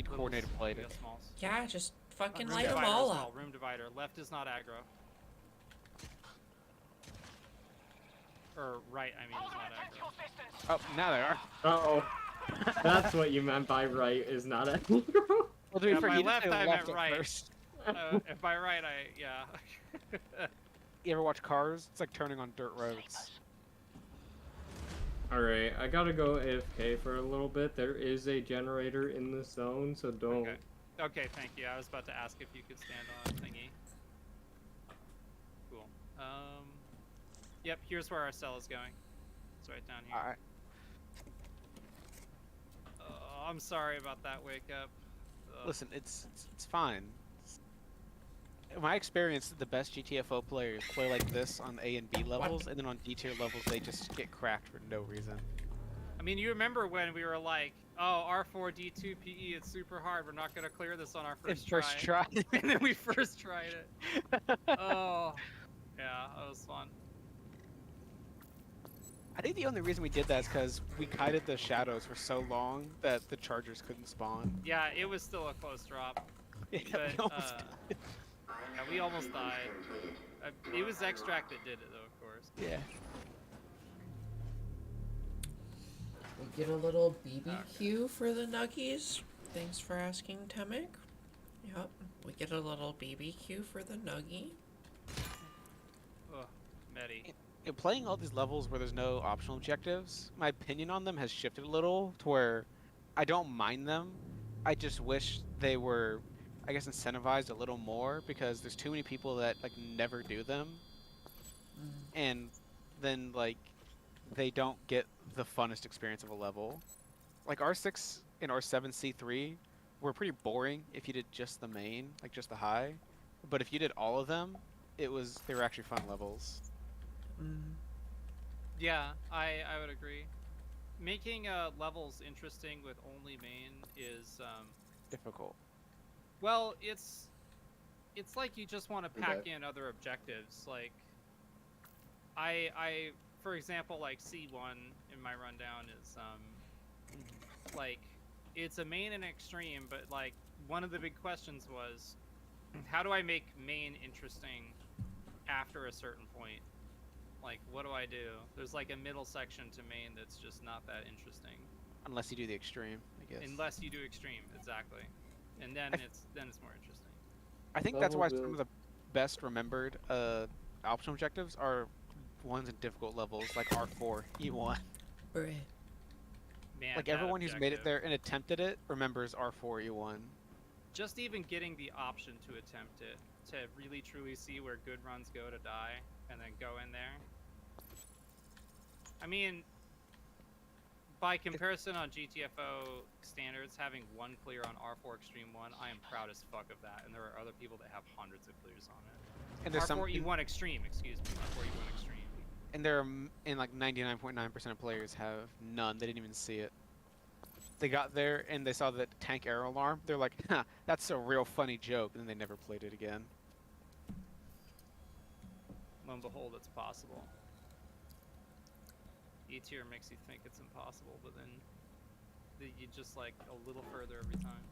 coordinated play. We got smalls. Yeah, just fucking Room light them divider all as well, up. Room divider. Left is not aggro. Or right, I mean, is not aggro. Oh, now they are. Uh-oh. That's what you meant by right is not a Well, to be Yeah, fair, by he did left, say I left meant at right. first. If by right, yeah. You ever watch Cars? It's like turning on dirt roads. Alright, I gotta go AFK for a little bit. There is a generator in the zone, so don't... Okay. Okay, thank you. I was about to ask if you could stand on a thingy. Cool. Yep, here's where our cell is going. It's right down here. Alright. Oh, I'm sorry about that wake up. Ugh. Listen, it's fine. In my experience, the best GTFO players play like this on A and B levels, and then on D tier levels they just get cracked for no reason. I mean, you remember when we were like, oh, R4 D2 PE, it's super hard. We're not gonna clear this on our first try. And then we first tried it. Oh, yeah, that was fun. I think the only reason we did that is because we kited the shadows for so long that the chargers couldn't spawn. Yeah, it was still a close drop. Yeah, But, we almost yeah, we almost died. It was Extract that did it, though, of course. yeah. We get a little BBQ for the nuggies. Thanks for asking, Temek. Yep, we get a little BBQ for the nuggie. Ugh, Medi. In playing all these levels where there's no optional objectives, my opinion on them has shifted a little to where I don't mind them. I just wish they were, I guess, incentivized a little more because there's too many people that like never do them, and then like they don't get the funnest experience of a level. Like R6 and R7C3 were pretty boring if you did just the main, like just the high, but if you did all of them, they were actually fun levels. Yeah, I would agree. Making levels interesting with only main is Difficult. well, it's like you just want to pack in other objectives. Like I for example, like C1 in my rundown is like it's a main and extreme, but like one of the big questions was how do I make main interesting after a certain point? Like, what do I do? There's like a middle section to main that's just not that interesting. Unless you do the extreme, I guess. Unless you do extreme, exactly. And then it's more interesting. I think that's why Level some of the best remembered optional objectives are ones in difficult levels, like R4, E1. Bruh. Man, Like that everyone who's made it objective. there and attempted it remembers R4, E1. just even getting the option to attempt it, to really truly see where good runs go to die, and then go in there. I mean, by comparison on GTFO standards, having one clear on R4 Extreme 1, I am proud as fuck of that, and there are other people that have hundreds of clears on it. And there's R4 E1 Extreme, excuse me, R4 E1 Extreme. and there are and like 99.9% of players have none. They didn't even see it. They got there and they saw the tank arrow alarm. They're like, "Huh, that's a real funny joke," and then they never played it again. Lo and behold, it's possible. E tier makes you think it's impossible, but then you just like a little further every time.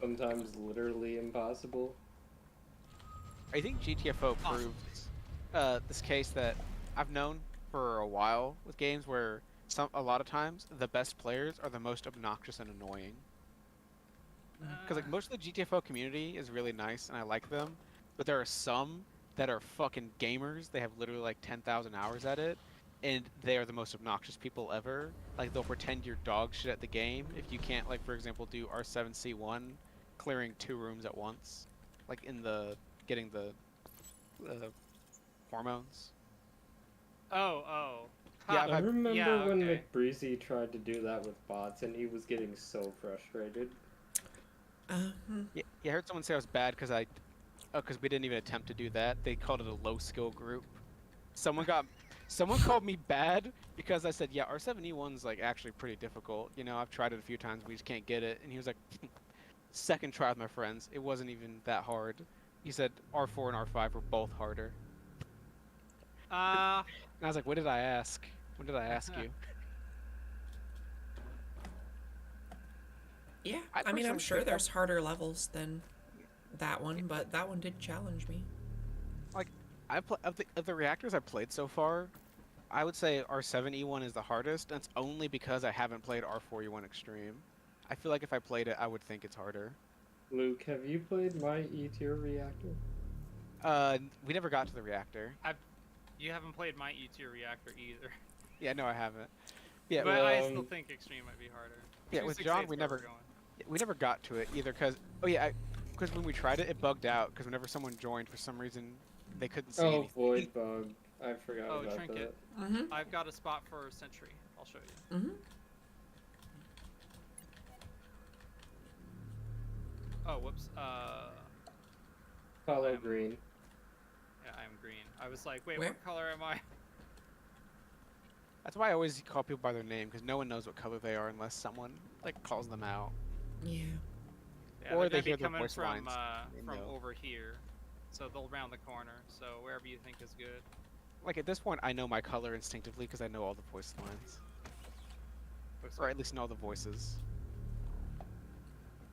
Sometimes literally impossible. I think GTFO proves this case that I've known for a while with games where a lot of times the best players are the most obnoxious and annoying. Because like most of the GTFO community is really nice and I like them, but there are some that are fucking gamers. They have literally like 10,000 hours at it, and they are the most obnoxious people ever. Like they'll pretend you're dog shit at the game if you can't, like for example, do R7C1, clearing 2 rooms at once, like in the getting the hormones. Oh. Yeah, I remember yeah, when okay. McBreezy tried to do that with bots, and he was getting so frustrated. Yeah, I heard someone say I was bad because we didn't even attempt to do that. They called it a low skill group. Someone called me bad because I said, yeah, R7E1's like actually pretty difficult. You know, I've tried it a few times, we just can't get it. And he was like, second try with my friends, it wasn't even that hard. He said R4 and R5 were both harder. And I was like, what did I ask? What did I ask you? Yeah, I I mean, I'm personally sure think there's harder levels than that one, but that one did challenge me. Like, of the reactors I've played so far, I would say R7E1 is the hardest. That's only because I haven't played R4E1 Extreme. I feel like if I played it, I would think it's harder. Luke, have you played my E-tier reactor? We never got to the reactor. You haven't played my E tier reactor either. Yeah, no, I haven't. Yeah, But I still think Extreme might be harder. Yeah, with John, we never got to it either because because when we tried it, it bugged out because whenever someone joined for some reason, they couldn't see anything. Void bug. I forgot about Trinket. that. I've got a spot for Sentry. I'll show you. Oh, whoops. Follow green. Yeah, I am green. I was like, wait, Where? what color am I? That's why I always call people by their name because no one knows what color they are unless someone like calls them out. Yeah. Yeah, Or they're they hear gonna be the coming voice from lines, they from know. over here, so they'll round the corner. So wherever you think is good. Like at this point, I know my color instinctively because I know all the voice lines, Looks or like at least know the voices.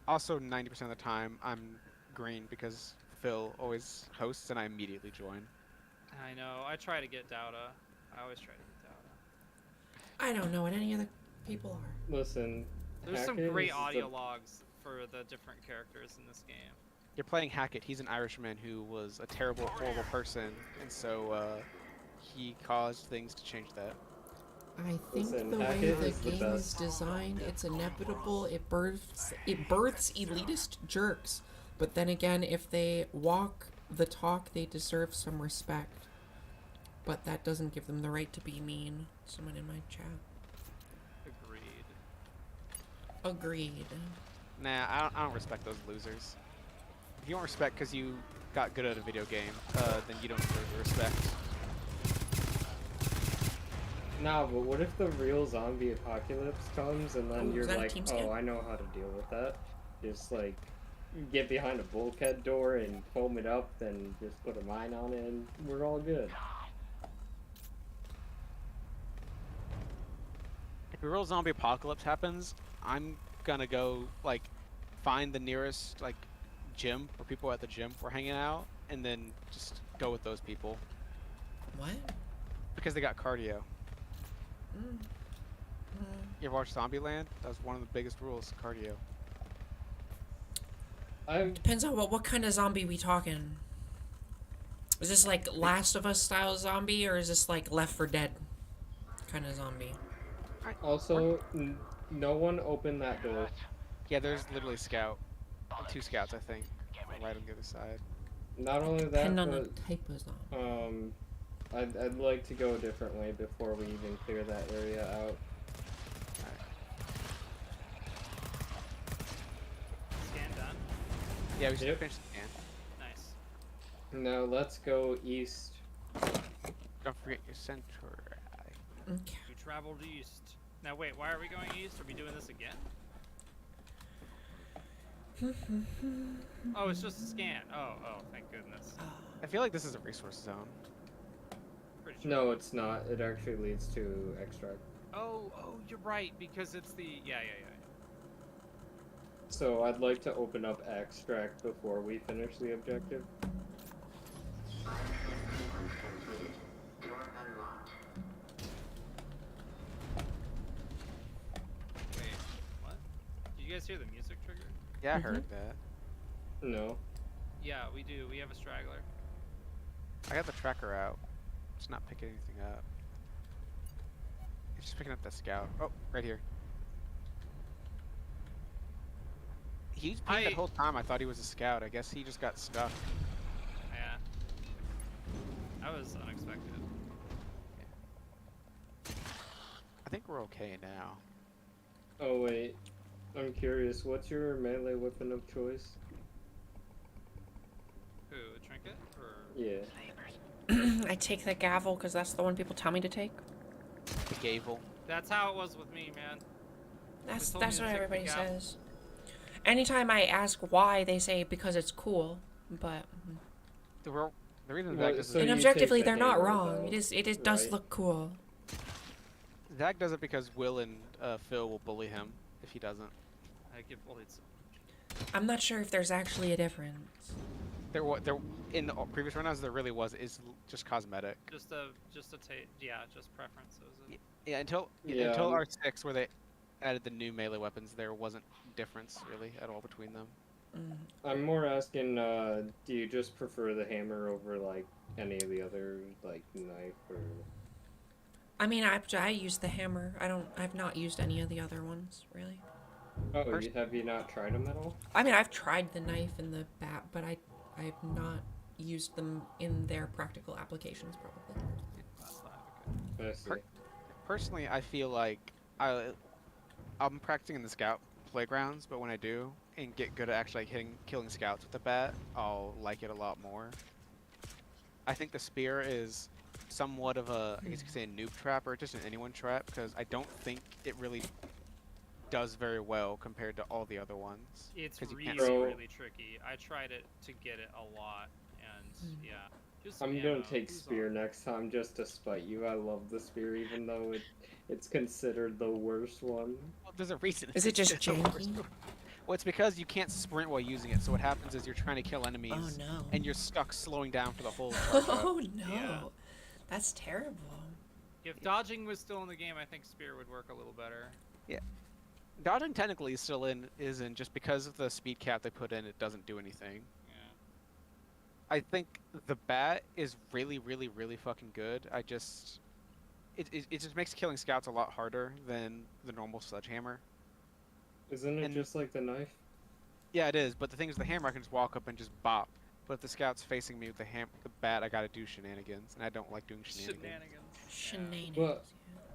Also, 90% of the time, I'm green because Phil always hosts and I immediately join. I know. I try to get Dowda. I always try to get Dowda. I don't know what any of the people are. Listen, There's some Hackett great is audio the- logs for the different characters in this game. You're playing Hackett. He's an Irishman who was a terrible, horrible person, and so he caused things to change that. I think Listen, the way Hackett the is the game is best. designed, it's inevitable. It births elitist jerks. But then again, if they walk the talk, they deserve some respect. But that doesn't give them the right to be mean. Someone in my chat. Agreed. Nah, I don't respect those losers. If you don't respect because you got good at a video game, then you don't deserve the respect. Nah, but what if the real zombie apocalypse comes and then Ooh, you're is that a like, team scan? oh, I know how to deal with that. Just like get behind a bulkhead door and foam it up, then just put a mine on it, and we're all good. If a real zombie apocalypse happens, I'm gonna go like find the nearest like gym where people at the gym were hanging out, and then just go with those people What? because they got cardio. Mm. You ever watch Zombieland? That was one of the biggest rules, cardio. Depends on what kind of zombie we talking. Is this like Last of Us style zombie, or is this like Left 4 Dead kind of zombie? Also, no one open that door. Yeah, there's literally Scout. 2 scouts, I think. Right on the other side. Not only that, Depend on the but type of zone. I'd like to go a different way before we even clear that area out. Scan done. Yeah, we should Yep. finish the scan. Nice. Now let's go east. Don't forget your centaur eye. Okay. We traveled east. Now wait, why are we going east? Are we doing this again? Oh, it's just a scan. Oh, thank goodness. I feel like this is a resource zone. Pretty sure. No, it's not. It actually leads to extract. Oh, you're right, because it's the yeah. So I'd like to open up extract before we finish the objective. Wait, what? Did you guys hear the music trigger? Yeah, I heard that. No. Yeah, we do. We have a straggler. I got the tracker out. It's not picking anything up. It's just picking up the scout. Oh, right here. He's pinged that whole time. I thought he was a scout. I guess he just got stuck. Yeah. That was unexpected. I think we're okay now. Oh wait. I'm curious. What's your melee weapon of choice? Who, a trinket? Or Yeah. I take the gavel because that's the one people tell me to take. The gavel. that's how it was with me, man. That's told me to what take the everybody gavel. says. Anytime I ask why, they say because it's cool. But The reason Well, Zach does so it, and you objectively, take the they're not hammer, wrong. though, It does right? look cool. Zach does it because Will and Phil will bully him if he doesn't. I get bullied. I'm not sure if there's actually a difference. There in the previous rounds there really was. It's just cosmetic. Just preferences. Yeah, until Yeah, R6 where they added the new melee weapons, there wasn't difference really at all between them. I'm more asking, do you just prefer the hammer over, like, any of the other, like, knife or... I mean, I use the hammer. I've not used any of the other ones, really. Oh, have you not tried them at all? I mean, I've tried the knife and the bat, but I've not used them in their practical applications, probably. I see. Personally, I feel like I'm practicing in the scout playgrounds, but when I do and get good at actually killing scouts with the bat, I'll like it a lot more. I think the spear is somewhat of a, I guess you could say a noob trap or just an anyone trap, because I don't think it really does very well compared to all the other ones. It's 'Cause you really, can't really tricky. I tried it to get it a lot, and yeah. Just I'm ammo. gonna take Who's spear on? next time just to spite you. I love the spear, even though it's considered the worst one. Well, there's a reason. Is it just it's the worst janky? one. Well, it's because you can't sprint while using it. So what happens is you're trying to kill enemies, Oh no. and you're stuck slowing down for the whole. charge up. Oh no. Yeah. That's terrible. If dodging was still in the game, I think spear would work a little better. Dodging technically is still isn't just because of the speed cap they put in. It doesn't do anything. Yeah. I think the bat is really, really, really fucking good. It just makes killing scouts a lot harder than the normal sledgehammer. Isn't it And- just like the knife? Yeah, it is. But the thing is, the hammer I can just walk up and just bop. But if the scout's facing me with the bat, I gotta do shenanigans, and I don't like doing shenanigans. Shenanigans. Well,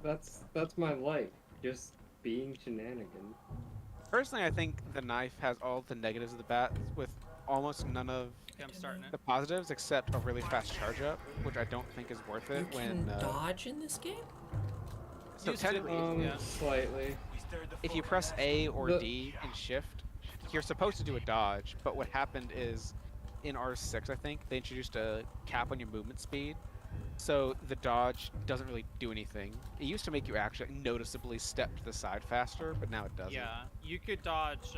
that's my life. Just being shenanigan. Personally, I think the knife has all the negatives of the bat with almost none of Okay, I'm starting the it. positives except a really fast charge up, which I don't think is worth You it can when. dodge in this game? So Used to, technically, yeah. Slightly. if you press A or The- D and shift, you're supposed to do a dodge. But what happened is, in R6, I think they introduced a cap on your movement speed, so the dodge doesn't really do anything. It used to make you actually noticeably step to the side faster, but now it doesn't. Yeah, you could dodge.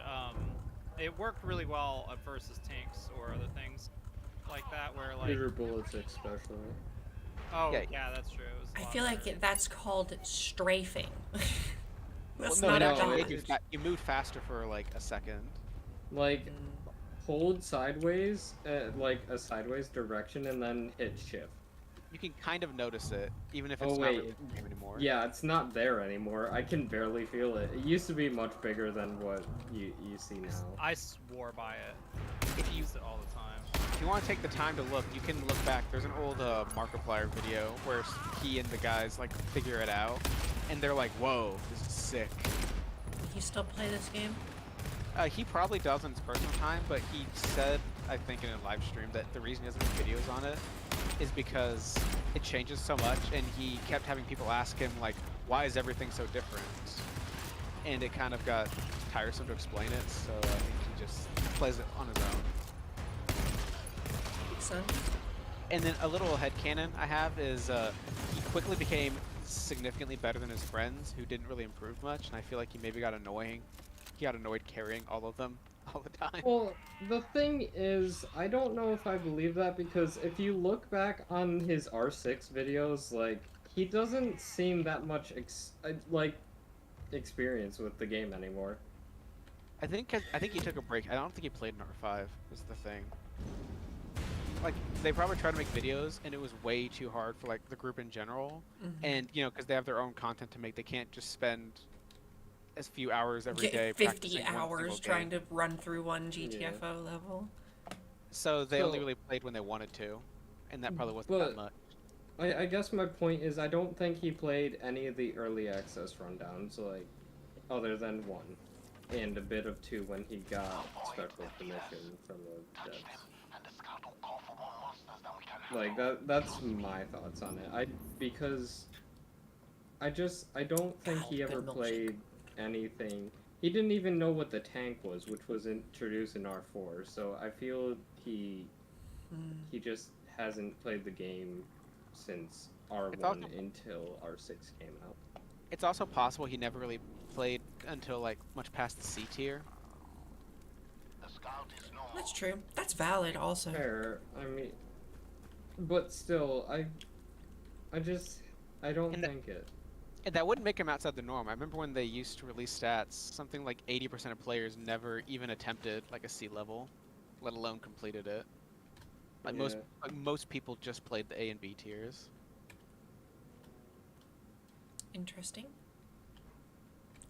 It worked really well versus tanks or other things like that, where like. Bigger bullets, especially. Oh Yeah. yeah, that's true. It was a I lot feel like better. that's called strafing. That's Well, not no, a it actually dodge. made you moved faster for like a second. Like, hold sideways, like a sideways direction, and then hit shift. You can kind of notice it, even if Oh, it's not wait. really in the game anymore. Yeah, it's not there anymore. I can barely feel it. It used to be much bigger than what you see now. I swore by it. If I you use it all the time. if you want to take the time to look, you can look back. There's an old Markiplier video where he and the guys like figure it out, and they're like, "Whoa, this is sick." You still play this game? He probably does in his personal time, but he said, I think in a live stream, that the reason he doesn't make videos on it is because it changes so much, and he kept having people ask him, like, why is everything so different? And it kind of got tiresome to explain it, so I think he just plays it on his own. Makes sense. And then a little headcanon I have is he quickly became significantly better than his friends, who didn't really improve much, and I feel like he maybe got annoying. He got annoyed carrying all of them all the time. Well, the thing is, I don't know if I believe that, because if you look back on his R6 videos, like, he doesn't seem that much experience with the game anymore. I think he took a break. I don't think he played in R5 is the thing. Like, they probably tried to make videos, and it was way too hard for, like, the group in general. And, you know, because they have their own content to make, they can't just spend as few hours every day Get 50 practicing one hours single trying game. to run through one GTFO level. So they So- only really played when they wanted to, and that probably wasn't that But- much. I guess my point is, I don't think he played any of the early access rundowns, like, other than one. And a bit of two when he got special permission from the devs. Like, that's my thoughts on it. Because I don't think he Good ever milkshake. played anything. He didn't even know what the tank was, which was introduced in R4, so I feel he just hasn't played the game since R1 also- until R6 came out. It's also possible he never really played until, like, much past the C tier. That's true. That's valid also. Fair, I mean, but still, I don't And the- think it. And that wouldn't make him outside the norm. I remember when they used to release stats, something like 80% of players never even attempted, like, a C level, let alone completed it. Like, Yeah. most people just played the A and B tiers. Interesting.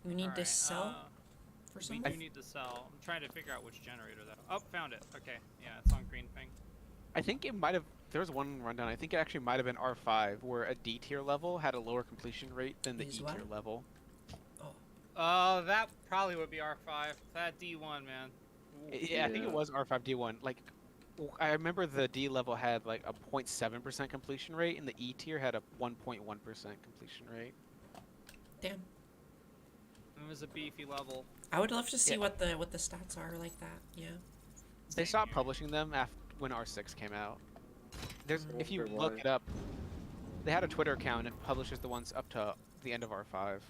You need to Alright, sell for we something? do need to sell. I'm trying to figure out which generator though. Oh, found it. Okay, yeah, it's on green thing. I think it might have. There was one rundown. I think it actually might have been R5, where a D tier level had a lower completion rate than the Is E what? tier level. That probably would be R5. That D1, man. Ooh. Yeah, I think it Yeah. was R5 D1. Like, I remember the D level had like a 0.7% completion rate, and the E tier had a 1.1% completion rate. Damn. It was a beefy level. I would love to see Yeah. what the stats are like that. Yeah. They Same stopped here. publishing them after when R6 came out. There's, Mm. if you Wonder look why. it up, they had a Twitter account and it publishes the ones up to the end of R5.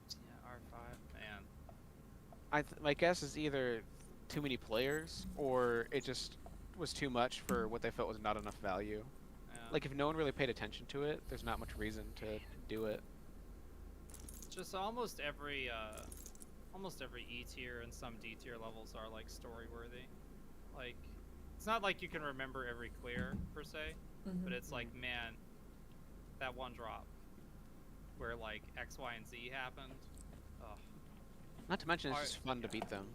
Yeah, R5, man. My guess is either too many players or it just was too much for what they felt was not enough value. Yeah. Like, if no one really paid attention to it, there's not much reason to do it. Just almost every E tier and some D tier levels are like story worthy. Like, it's not like you can remember every clear per se, but it's like, man, that one drop where like X, Y, and Z happened. Oh, Not to mention, it's Are- just fun to beat them.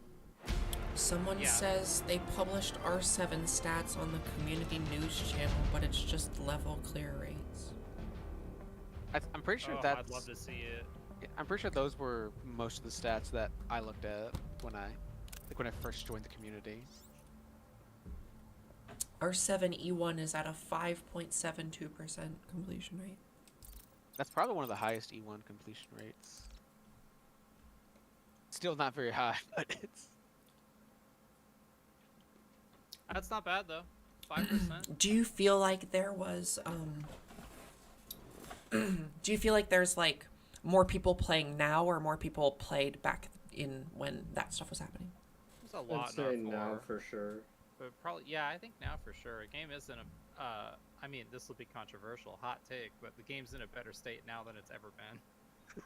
Someone Yeah. says they published R7 stats on the community news channel, but it's just level clear rates. I'm pretty sure oh, that's. I'd love to see it. I'm pretty sure those were most of the stats that I looked at when I first joined the community. R7 E1 is at a 5.72% completion rate. That's probably one of the highest E1 completion rates. Still not very high, but it's. That's not bad though. 5%. Do you feel like there was do you feel like there's like more people playing now or more people played back in when that stuff was happening? There's a lot I'd say in R4. now for sure. But probably, yeah, I think now for sure. A game isn't a, I mean, this will be controversial, hot take, but the game's in a better state now than it's ever been.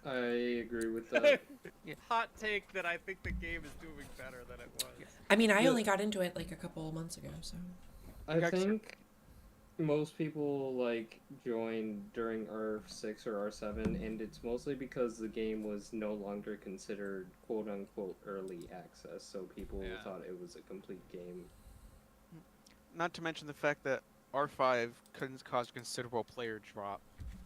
I agree with that. Hot take that I think the game is doing better than it was. I mean, I Yeah. only got into it like a couple months ago, so. I think most people like joined during R6 or R7, and it's mostly because the game was no longer considered quote unquote early access, so people Yeah. thought it was a complete game. Not to mention the fact that R5 couldn't cause considerable player drop.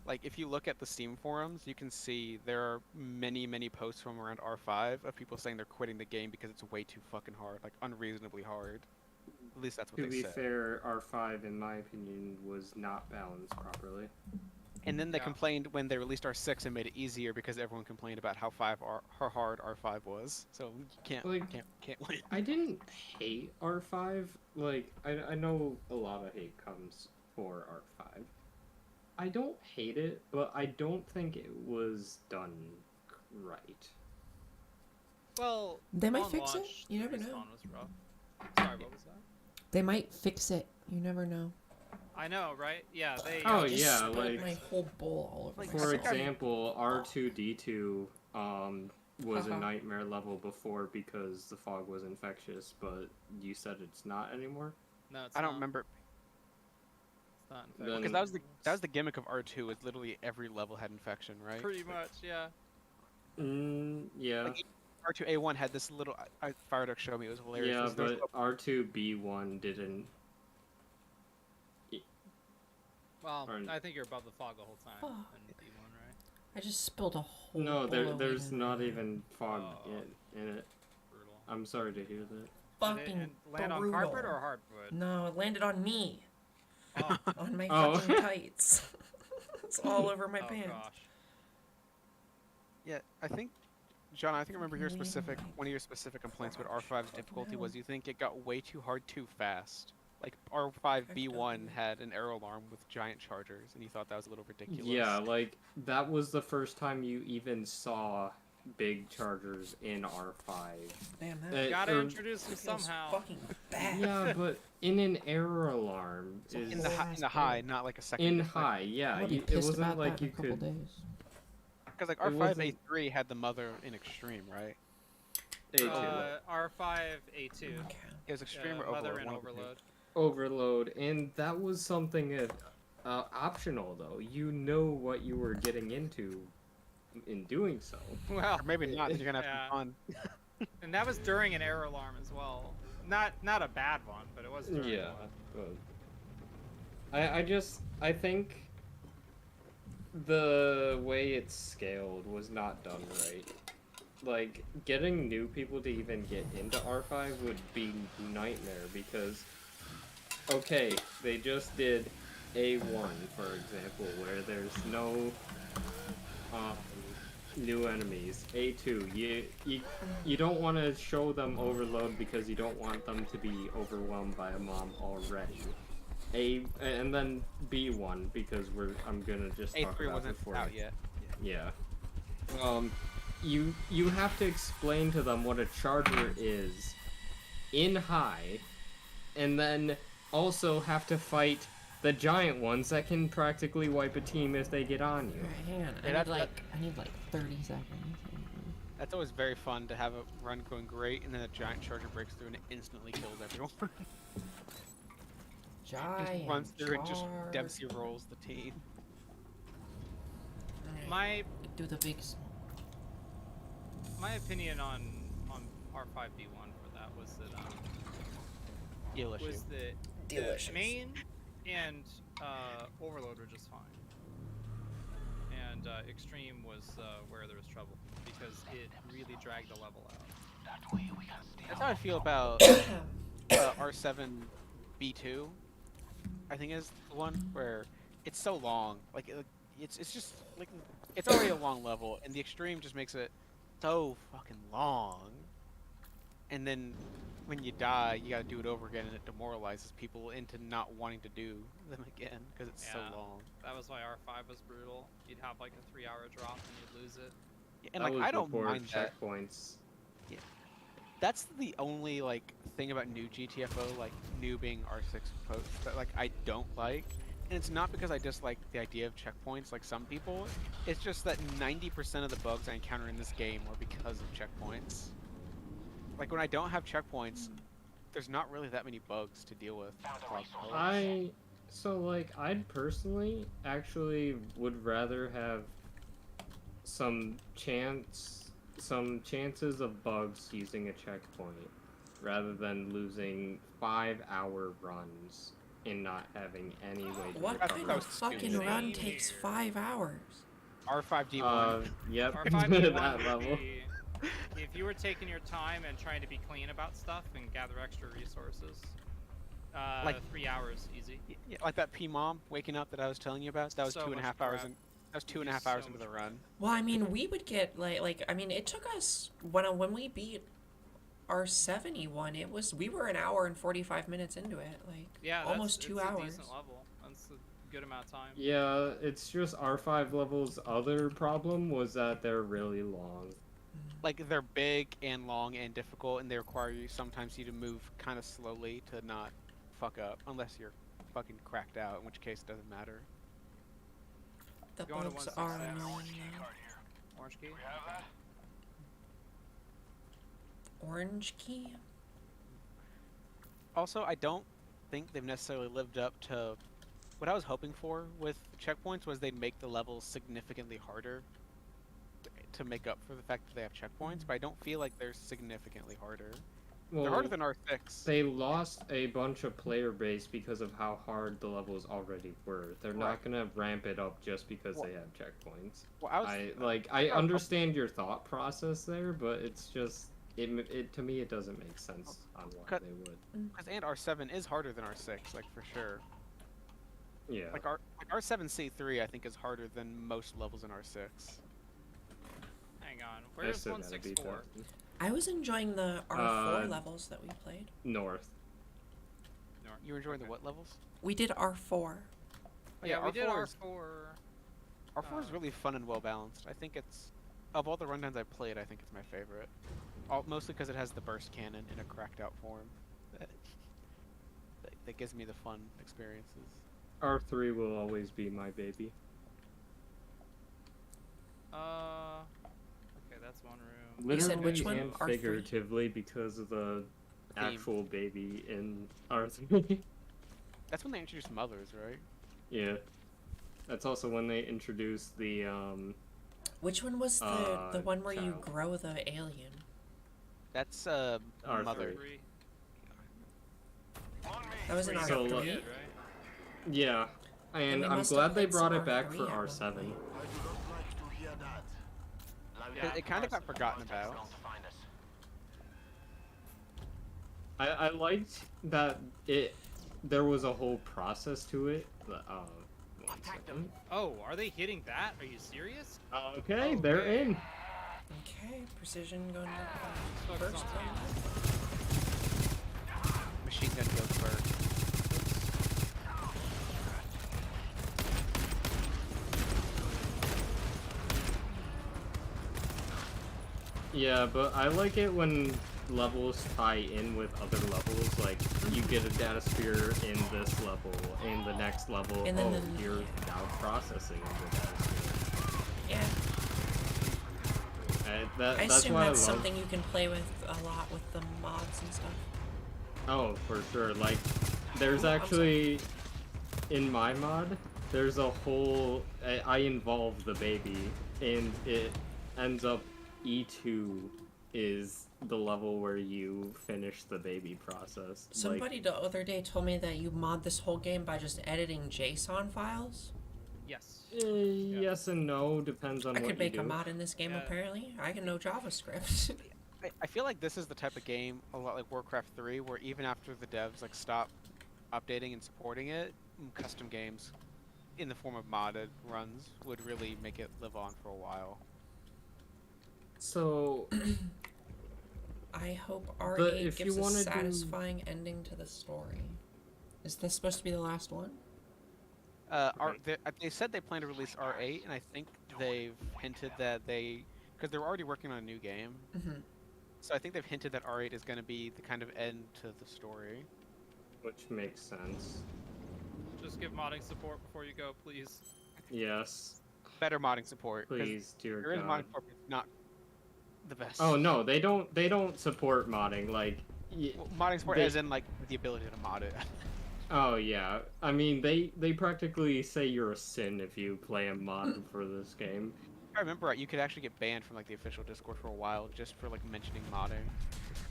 Like, if you look at the Steam forums, you can see there are many, many posts from around R5 of people saying they're quitting the game because it's way too fucking hard, like unreasonably hard. At least that's what To they be said. fair, R5, in my opinion, was not balanced properly. And then they Yeah. complained when they released R6 and made it easier because everyone complained about how hard R5 was. So you can't win. I didn't hate R5. Like, I know a lot of hate comes for R5. I don't hate it, but I don't think it was done right. Well, They might on fix it. launch, You the never know. respawn was rough. Sorry, what was that? They might fix it. You never know. I know, right? Yeah, they. Oh, I just yeah, spilled like- my whole bowl all over Like, my For myself. example, R2D2 was a Uh-huh. nightmare level before because the fog was infectious, but you said it's not anymore? No, it's I don't not. remember It's not Then- infected. because that was the gimmick of R2. Is literally every level had infection, right? Pretty much, yeah. Yeah. Like, R2A1 had this little. Fireduck showed me, it was hilarious. Yeah, There's but R2B1 didn't. Well, Or- I think you're above the fog the whole time Oh. in B1, right? I just spilled a whole No, bowl of there's it in not there. even fog Oh. in it. Brutal. I'm sorry to hear that. Did Fucking it land on brutal. carpet or hardwood? No, it landed on me. Oh, On my Oh. fucking tights. It's all over my oh pants. gosh. Yeah, I think, John, I think I remember your Fucking specific leaving one of your specific complaints with R5's difficulty was you think it got way too hard too fast. Like R5B1 had an error alarm with giant chargers, and you thought that was a little ridiculous. Yeah, like, that was the first time you even saw big chargers in R5. Damn, Uh, that Gotta or- introduce them feels somehow. fucking bad. Yeah, but in an error alarm It's a is in the whole ass high, game. not like a second. in high. Yeah, I'm gonna be it pissed wasn't about like that in you a couple could. days. Because like It wasn't- R5A3 had the mother in extreme, right? A2. R5A2. Okay. It was extreme or Mother overload. and one of the two. overload. Overload, and that was something optional though. You know what you were getting into in doing so. Well, Or maybe not. 'Cause you're gonna have Yeah. some fun. and that was during an error alarm as well. Not a bad one, but it was during Yeah, one. but I think the way it's scaled was not done right. Like, getting new people to even get into R5 would be nightmare because, okay, they just did A1, for example, where there's no new enemies. A2, you don't want to show them overload because you don't want them to be overwhelmed by a mom already. And then B1 because I'm gonna just talk A3 about wasn't before. out yet. Yeah. You have to explain to them what a charger is in high, and then also have to fight the giant ones that can practically wipe a team if they get on you. Alright, hang on. Yeah, I need like 30 seconds. That's always very fun to have a run going great, and then a giant charger breaks through and it instantly kills everyone. Just Giant runs through and just charge. Dempsey rolls the team. Alright, My do the big smoke. my opinion on R5B1 for that was that Deal issue. was that Delicious. the main and overload were just fine, and extreme was where there was trouble because it really dragged the level out. That's how I feel about R7B2. I think is the one where it's so long. Like it's just like it's already a long level, and the extreme just makes it so fucking long. And then when you die, you gotta do it over again, and it demoralizes people into not wanting to do them again because it's so Yeah. long. That was why R5 was brutal. You'd have like a 3-hour drop and you'd lose it. And That like was I don't before mind that. checkpoints. That's the only like thing about new GTFO, like new being R6 post, that like I don't like. And it's not because I dislike the idea of checkpoints like some people. It's just that 90% of the bugs I encounter in this game are because of checkpoints. Like when I don't have checkpoints, there's not really that many bugs to deal with. So, like, I'd personally actually would rather have some chances of bugs using a checkpoint rather than losing 5-hour runs and not having any way to What recover. kind that of was fucking stupid. run Same takes here. 5 hours? R5D1. Yep, R5D1 that would level. be if you were taking your time and trying to be clean about stuff and gather extra resources. Like- 3 hours easy. Yeah, like that P-Mom waking up that I was telling you about. That was So 2.5 much hours. crap. That was 2.5 So hours into much the run. Well, I mean, we would get I mean, it took us when we beat our 71. We were an hour and 45 minutes into it, like Yeah, almost that's, 2 it's hours. a decent level. That's a good amount of time. Yeah, it's just R5 level's other problem was that they're really long. Like they're big and long and difficult, and they require you sometimes to move kind of slowly to not fuck up, unless you're fucking cracked out, in which case it doesn't matter. The Going to bugs are 166. annoying though. Orange key. Orange key? Also, I don't think they've necessarily lived up to what I was hoping for with checkpoints. Was they'd make the levels significantly harder to make up for the fact that they have checkpoints, but I don't feel like they're significantly harder. Well, They're harder than R6. they lost a bunch of player base because of how hard the levels already were. They're not Right. gonna ramp it up just because Well- they have checkpoints. Well, I understand your thought process there, but it's just it to me it doesn't make sense on why Cut. they would. because and R7 is harder than R6, like for sure. Yeah. Like R7C3, I think is harder than most levels in R6. Hang on. I Where's still gotta beat 164? that. I was enjoying the R4 Uh, levels that we played. North. You were enjoying the Okay. what levels? We did R4. Oh, Yeah, we did R4 is- R4. R4 is really fun and well balanced. I think it's of all the runtimes I've played, I think it's my favorite. Mostly because it has the burst cannon in a cracked out form. That gives me the fun experiences. R3 will always be my baby. Okay, that's one room. You said Literally which one? and R3? figuratively because of the Theme. actual baby in R3. That's when they introduced mothers, right? Yeah. That's also when they introduced the Which one was the one where you child. grow the alien? That's R3. mother. Three. That was in Three So, R3. like- did, right? yeah. And we I'm must glad have they played brought some it back R3 for at one R7. point. It kind of got forgotten about. I liked that there was a whole process to it. One second. Oh, are they hitting that? Are you serious? Okay, Oh, they're okay. in. Okay, precision going to Focus first. on Machine gun goes first. Yeah, but I like it when levels tie in with other levels. Like, you get a data sphere in this level, and the next level, And then oh, the- you're now processing the data sphere. Yeah, And I that's assume why that's I love. something you can play with a lot with the mods and stuff. Oh, for sure. Like, there's Oh, I'm actually in my mod, there's a whole. I involve the baby, and it ends up E2 is the level where you finish the baby process. Somebody the other day told me that you mod this whole game by just editing JSON files. Yes. Like, yes and no, depends on I what could you make do. a mod in this game Yeah. apparently. I can know JavaScript. I feel like this is the type of game, a lot like Warcraft 3, where even after the devs like stop updating and supporting it, custom games in the form of modded runs would really make it live on for a while. So, I hope But R8 if you gives a wanna do- satisfying ending to the story. Is this supposed to be the last one? They said they plan to release R8, and I think they've hinted that because they're already working on a new game, Mm-hmm. so I think they've hinted that R8 is going to be the kind of end to the story. which makes sense. Just give modding support before you go, please. Yes, Better modding support. 'cause please, dear there is God. modding support, but it's not the best. Oh no, they don't support modding. Like, Well, modding support they- as in like the ability to mod it. Oh yeah, I mean they practically say you're a sin if you play a mod for this game. If I remember right, you could actually get banned from like the official Discord for a while just for like mentioning modding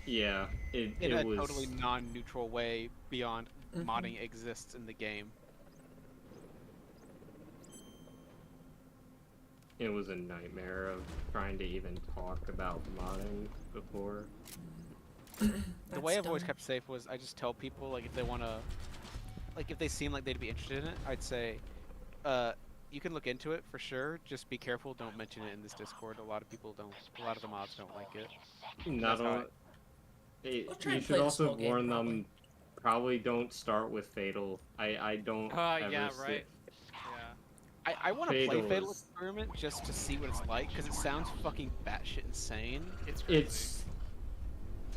Yeah, in it a was totally non-neutral way beyond Mhm. modding exists in the game. it was a nightmare of trying to even talk about modding before. The way That's I've always dumb. kept safe was I just tell people like if they want to, like if they seem like they'd be interested in it, I'd say, you can look into it for sure. Just be careful, don't mention it in this Discord. A lot of people don't. A lot of the mods don't like it. Not That's how I, only We'll try you and should play the also small game, warn probably. them. Probably don't start with Fatal. I don't ever Yeah, see right. Yeah. I want to play Fatal Fatal is- Experiment just to see what it's like because it sounds fucking batshit insane. It's crazy. It's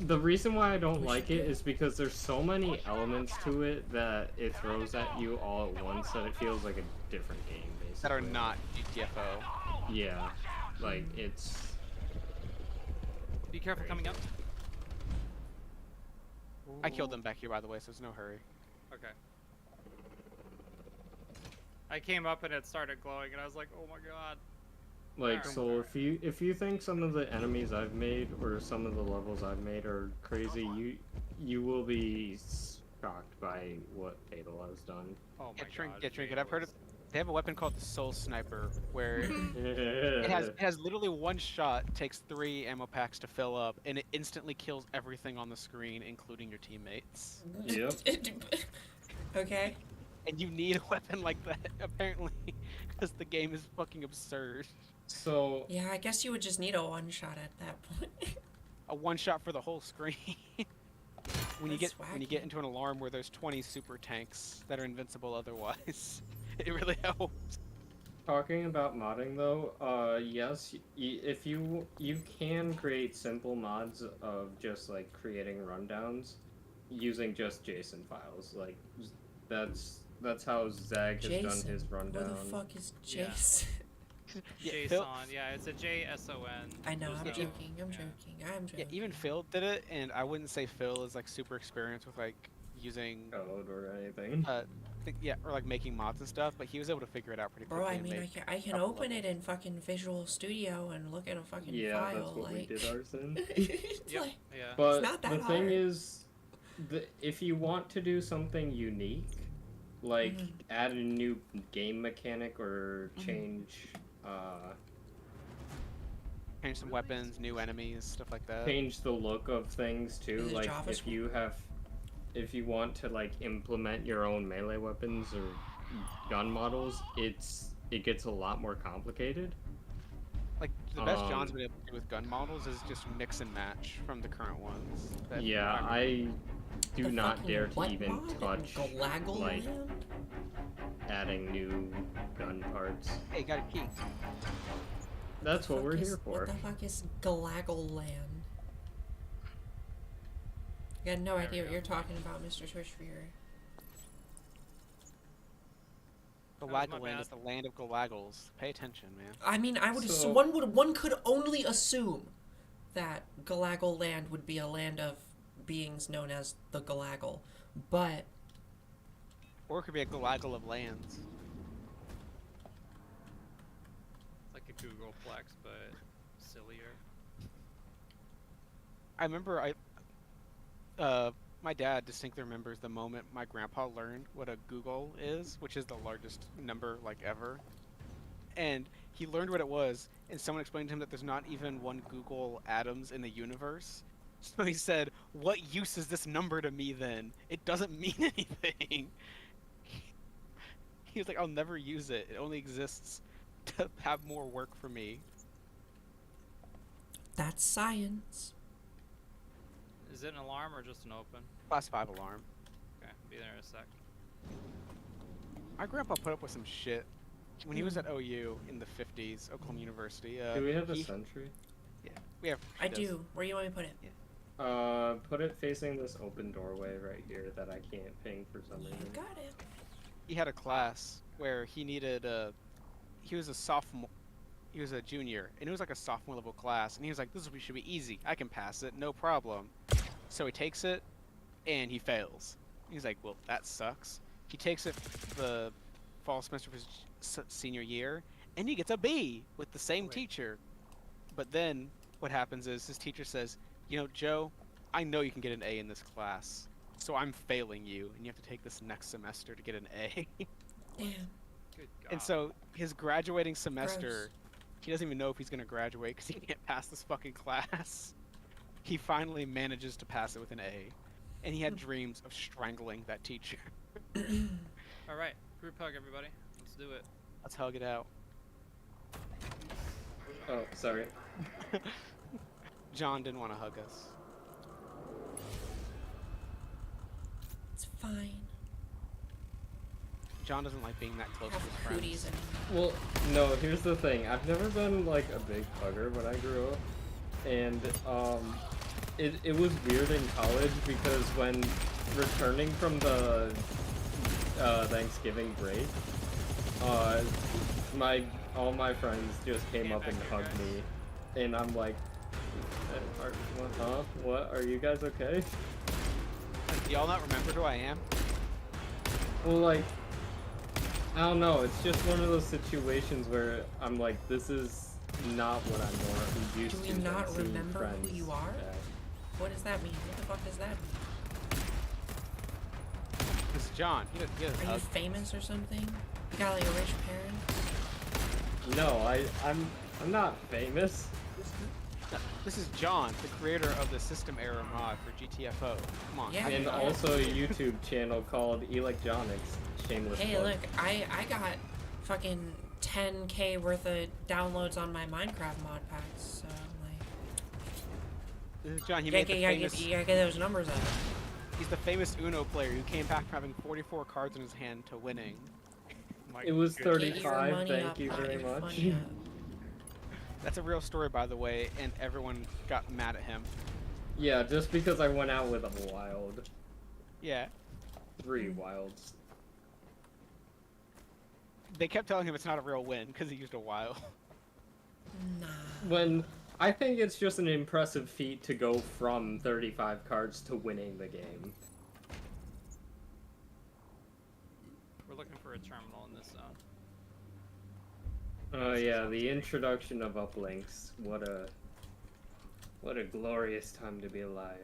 the reason why I don't We like should it do it. is because there's so many elements to it that it throws at you all at once that it feels like a different game basically. That are not GTFO. Yeah, like it's Be careful coming up. I killed them back here by the way, so there's no hurry. Okay. I came up and it started glowing, and I was like, "Oh my god!" like Alright. so if you think some of the enemies I've made or some of the levels I've made are crazy, you will be shocked by what Fatal has done. Oh my god. Get trinket. I've heard of. Fatal's- They have a weapon called the Soul Sniper, where it has literally one shot, takes 3 ammo packs to fill up, and it instantly kills everything on the screen, including your teammates. Yep. Okay. And you need a weapon like that, apparently, because the game is fucking absurd. So Yeah, I guess you would just need a one shot at that point. A one shot for the whole screen. when you That's when you get wacky. into an alarm where there's 20 super tanks that are invincible otherwise, it really helps. talking about modding though, yes, if you can create simple mods of just like creating rundowns using just JSON files. Like that's how Zag has done Jason. his Who rundown. the fuck is Yeah. Jason? Yeah, JSON. Phil- Yeah, it's a JSON. I know, There's I'm no- joking, I'm yeah. joking, I'm Yeah, joking. even Phil did it, and I wouldn't say Phil is like super experienced with like using, Code or anything. yeah, or like making mods and stuff. But he was able to figure it out pretty quickly. Bro, I and mean, make I can couple open it levels. in fucking Visual Studio and look at a fucking Yeah, file, that's what like... we did ours in. It's Yep. like, Yeah. But not that the thing hard. is, if you want to do something unique, like Mhm. add a new game mechanic or Mhm. change, Change some weapons, new enemies, stuff like that. change the look of things too. Is it Like JavaScript? if you want to like implement your own melee weapons or gun models, it gets a lot more complicated. Like the best John's Um, been able to do with gun models is just mix and match from the current ones. That- Yeah, I do the not fucking dare to what even mod? touch Galaggle like Land? adding new gun parts. Hey, got a key. That's what Fuck we're is- here for. What the fuck is Galaggle Land? I got no There we idea what go. you're talking about, Mr. Twitch viewer. was my Galagland is bad. the land of Galaggles. Pay attention, man. I mean, I would So- one could only assume that Galaggle Land would be a land of beings known as the Galaggle, but Or it could be a Galaggle of lands. It's like a Googleplex, but sillier. I remember my dad distinctly remembers the moment my grandpa learned what a Google is, which is the largest number like ever. And he learned what it was, and someone explained to him that there's not even one Google atoms in the universe. So he said, "What use is this number to me then? It doesn't mean anything." He was like, "I'll never use it. It only exists to have more work for me." that's science. Is it an alarm or just an open? Class 5 alarm. Okay, be there in a sec. My grandpa put up with some shit when he was at OU in the 50s, Oklahoma University. Do we have a he- sentry? We have. I he does. do. Where you want me to put it? Put it facing this open doorway right here that I can't ping for some You reason. got it. He had a class where he needed a. He was a sophomore. He was a junior, and it was like a sophomore level class. And he was like, "This should be easy. I can pass it, no problem." So he takes it, and he fails. He's like, well, that sucks. He takes it the fall semester of his senior year, and he gets a B with the same Wait. teacher. But then what happens is his teacher says, you know, Joe, I know you can get an A in this class, so I'm failing you, and you have to take this next semester to get an A. Damn. Good God. And so his graduating semester, Gross. he doesn't even know if he's gonna graduate because he can't pass this fucking class. He finally manages to pass it with an A, and he had dreams of strangling that teacher. All right, group hug, everybody. Let's do it. Let's hug it out. Oh, sorry. John didn't want to hug us. It's fine. John doesn't like being that close Have with his friends. cooties anymore. Well, no, here's the thing. I've never been like a big hugger when I grew up. And it was weird in college because when returning from the Thanksgiving break, all my friends just came Stand up back and here, hugged guys. me, and I'm like, what? Are you guys okay? Do y'all not remember who I am? Well, like, I don't know. It's just one of those situations where I'm like, this is not what I'm more used Do to. we than not seeing remember who friends you are? act. What does that mean? What the fuck does that mean? This is John. He doesn't Are you hug. famous or something? You got like a rich parent? No, I'm not famous. This is John, the creator of the System Error mod for GTFO. Come on. Yeah. And also a YouTube channel called Electronics. Shameless Hey, plug. look, I got fucking 10K worth of downloads on my Minecraft mod packs, so like, This is John. He you made gotta, the you, gotta famous. get, you gotta get those numbers up. He's the famous Uno player who came back from having 44 cards in his hand to winning. My It was goodness. 30. Get your 35, money thank up, you put very your much. money up. That's a real story, by the way, and everyone got mad at him. Yeah, just because I went out with a wild. Yeah. 3 wilds. They kept telling him it's not a real win because he used a wild. Nah. When I think it's just an impressive feat to go from 35 cards to winning the game. We're looking for a terminal in this zone. Oh yeah, the introduction of uplinks. What a glorious time to be alive.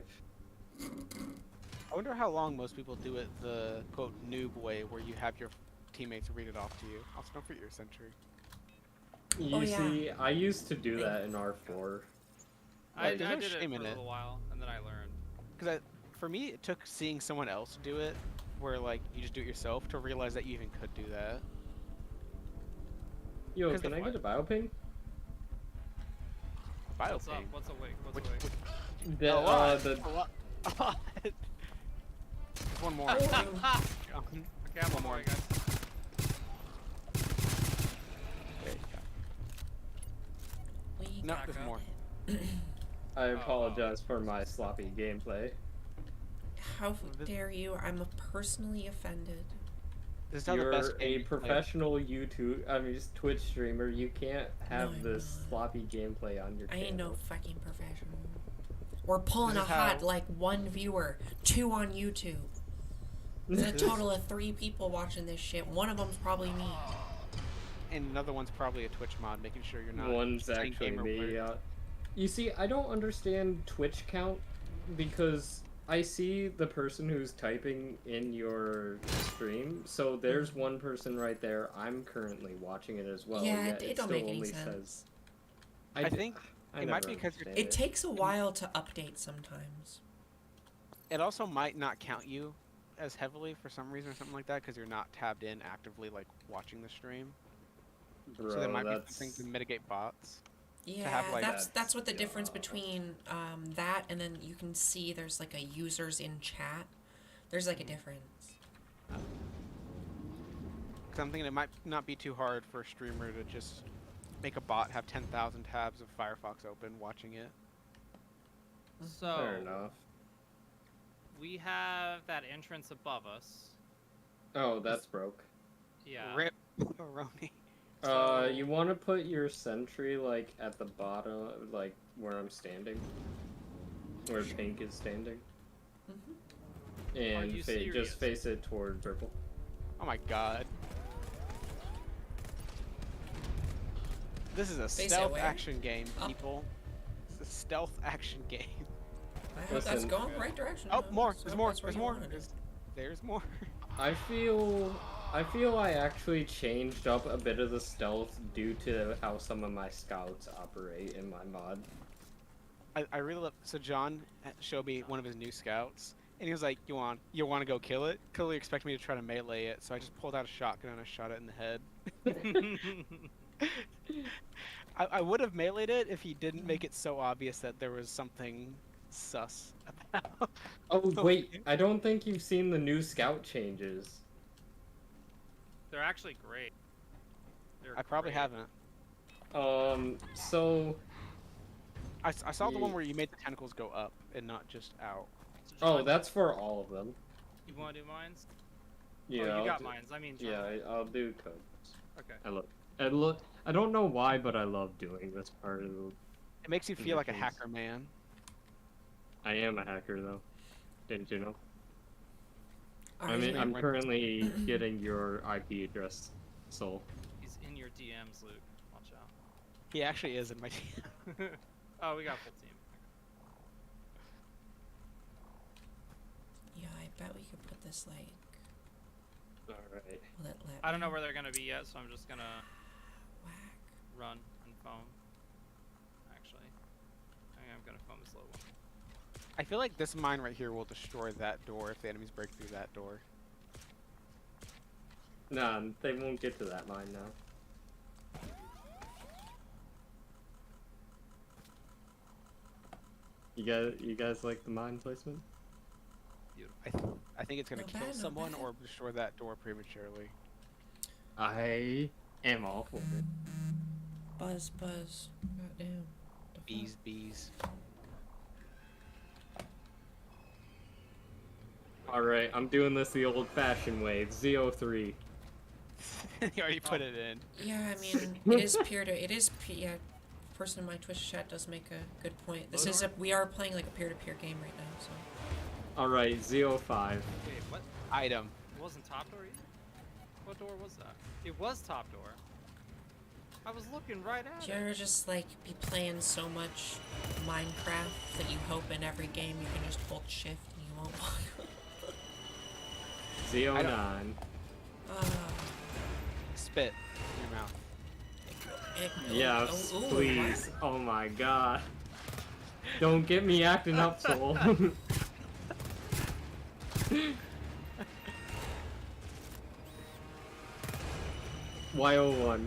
I wonder how long most people do it the quote noob way, where you have your teammates read it off to you. Also, don't forget your century. You Oh, yeah. see, I used to do that in R4. I there's no did it shame for in a it. little while, and then I learned. Because for me, it took seeing someone else do it, where like you just do it yourself, to realize that you even could do that. Yo, 'Cause can the I get a bioping? What's up? Bioping. What's awake? What's Which, awake? which, The, a lot. the A lot. A lot. One more. Oh, John. Okay, I'm One on more. my way, guys. There you go. We No, got there's more. it. I apologize for my sloppy gameplay. How This- dare you? I'm personally offended. This is how the You're best game a you play. professional just Twitch streamer. You can't have I'm this not. sloppy gameplay on your I channel. ain't no fucking professional. We're pulling This a is hot how- like 1 viewer, 2 on YouTube. There's a total of 3 people watching this shit. One of them's probably me. And another one's probably a Twitch mod, making sure you're not. One's saying actually gamer me. words. You see, I don't understand Twitch count because I see the person who's typing in your stream. So there's one person right there. I'm currently watching it as well. Yeah, yet it it don't still make any only sense. says. I think I it might never be because you're- understand It takes a while to update sometimes. It also might not count you as heavily for some reason or something like that because you're not tabbed in actively, like watching the stream. Bro, So there might be that's... something to mitigate bots. Yeah, have, like, that's what the difference yeah. between that and then you can see there's like a users in chat. There's like a difference. Because I'm thinking it might not be too hard for a streamer to just make a bot have 10,000 tabs of Firefox open watching it. So Fair enough. we have that entrance above us. Oh, that's broke. Yeah. Rip Roni. You want to put your sentry like at the bottom, like where I'm standing, where Pink is standing. Mhm. And you just serious? face it toward purple. Oh my god. This is a Face it stealth where? action game, Up. people. It's a stealth action game. I hope that's Listen. going the right direction. Oh, though. more! So There's more! that's where There's you more! wanted it. There's more. I feel I actually changed up a bit of the stealth due to how some of my scouts operate in my mod. I really love. So John showed me one of his new scouts, and he was like, "You want to go kill it?" Clearly expect me to try to melee it, so I just pulled out a shotgun and I shot it in the head. I would have meleeed it if he didn't make it so obvious that there was something sus about. Oh wait, I don't think you've seen the new scout changes. They're actually great. I probably great. haven't. So I saw the one Ye- where you made the tentacles go up and not just out. So oh, John, that's for all of them. You want to do mines? Yeah, Oh, you I'll got do- mines. I mean, Yeah, John. I'll do codes. Okay. I don't know why, but I love doing this part of the. It makes you feel like a Conditions. hacker, man. I am a hacker though. Didn't you know? Are I mean, you- I'm currently getting your IP address, Soul. He's in your DMs, Luke. Watch out. He actually is in my team. Oh, we got full team. Yeah, I bet we could put this like. All right. Will it let I don't know me? where they're gonna be yet, so I'm just gonna Whack. run and foam. Actually, I think I'm gonna foam this little one. I feel like this mine right here will destroy that door if the enemies break through that door. Nah, they won't get to that mine now. You guys like the mine placement? I think it's gonna Not kill bad, not someone bad. or destroy that door prematurely. I am all for it. Buzz, buzz. Goddamn. The Bees, bees. All right, I'm doing this the old-fashioned way. ZO3. You already put it in. fuck? Yeah, I mean, it is peer to. It is yeah. Person in my Twitch chat does make a good point. This is a. We are playing like a peer-to-peer game right now, so. All right, ZO5. Wait, what? Item. It wasn't top door either? What door was that? It was top door. I was looking right at Do it. you ever just like be playing so much Minecraft that you hope in every game you can just hold shift and you won't walk? ZO9. Spit in your mouth. Yes, oh, please. Oh my god. Don't get me acting up, Soul. Y01.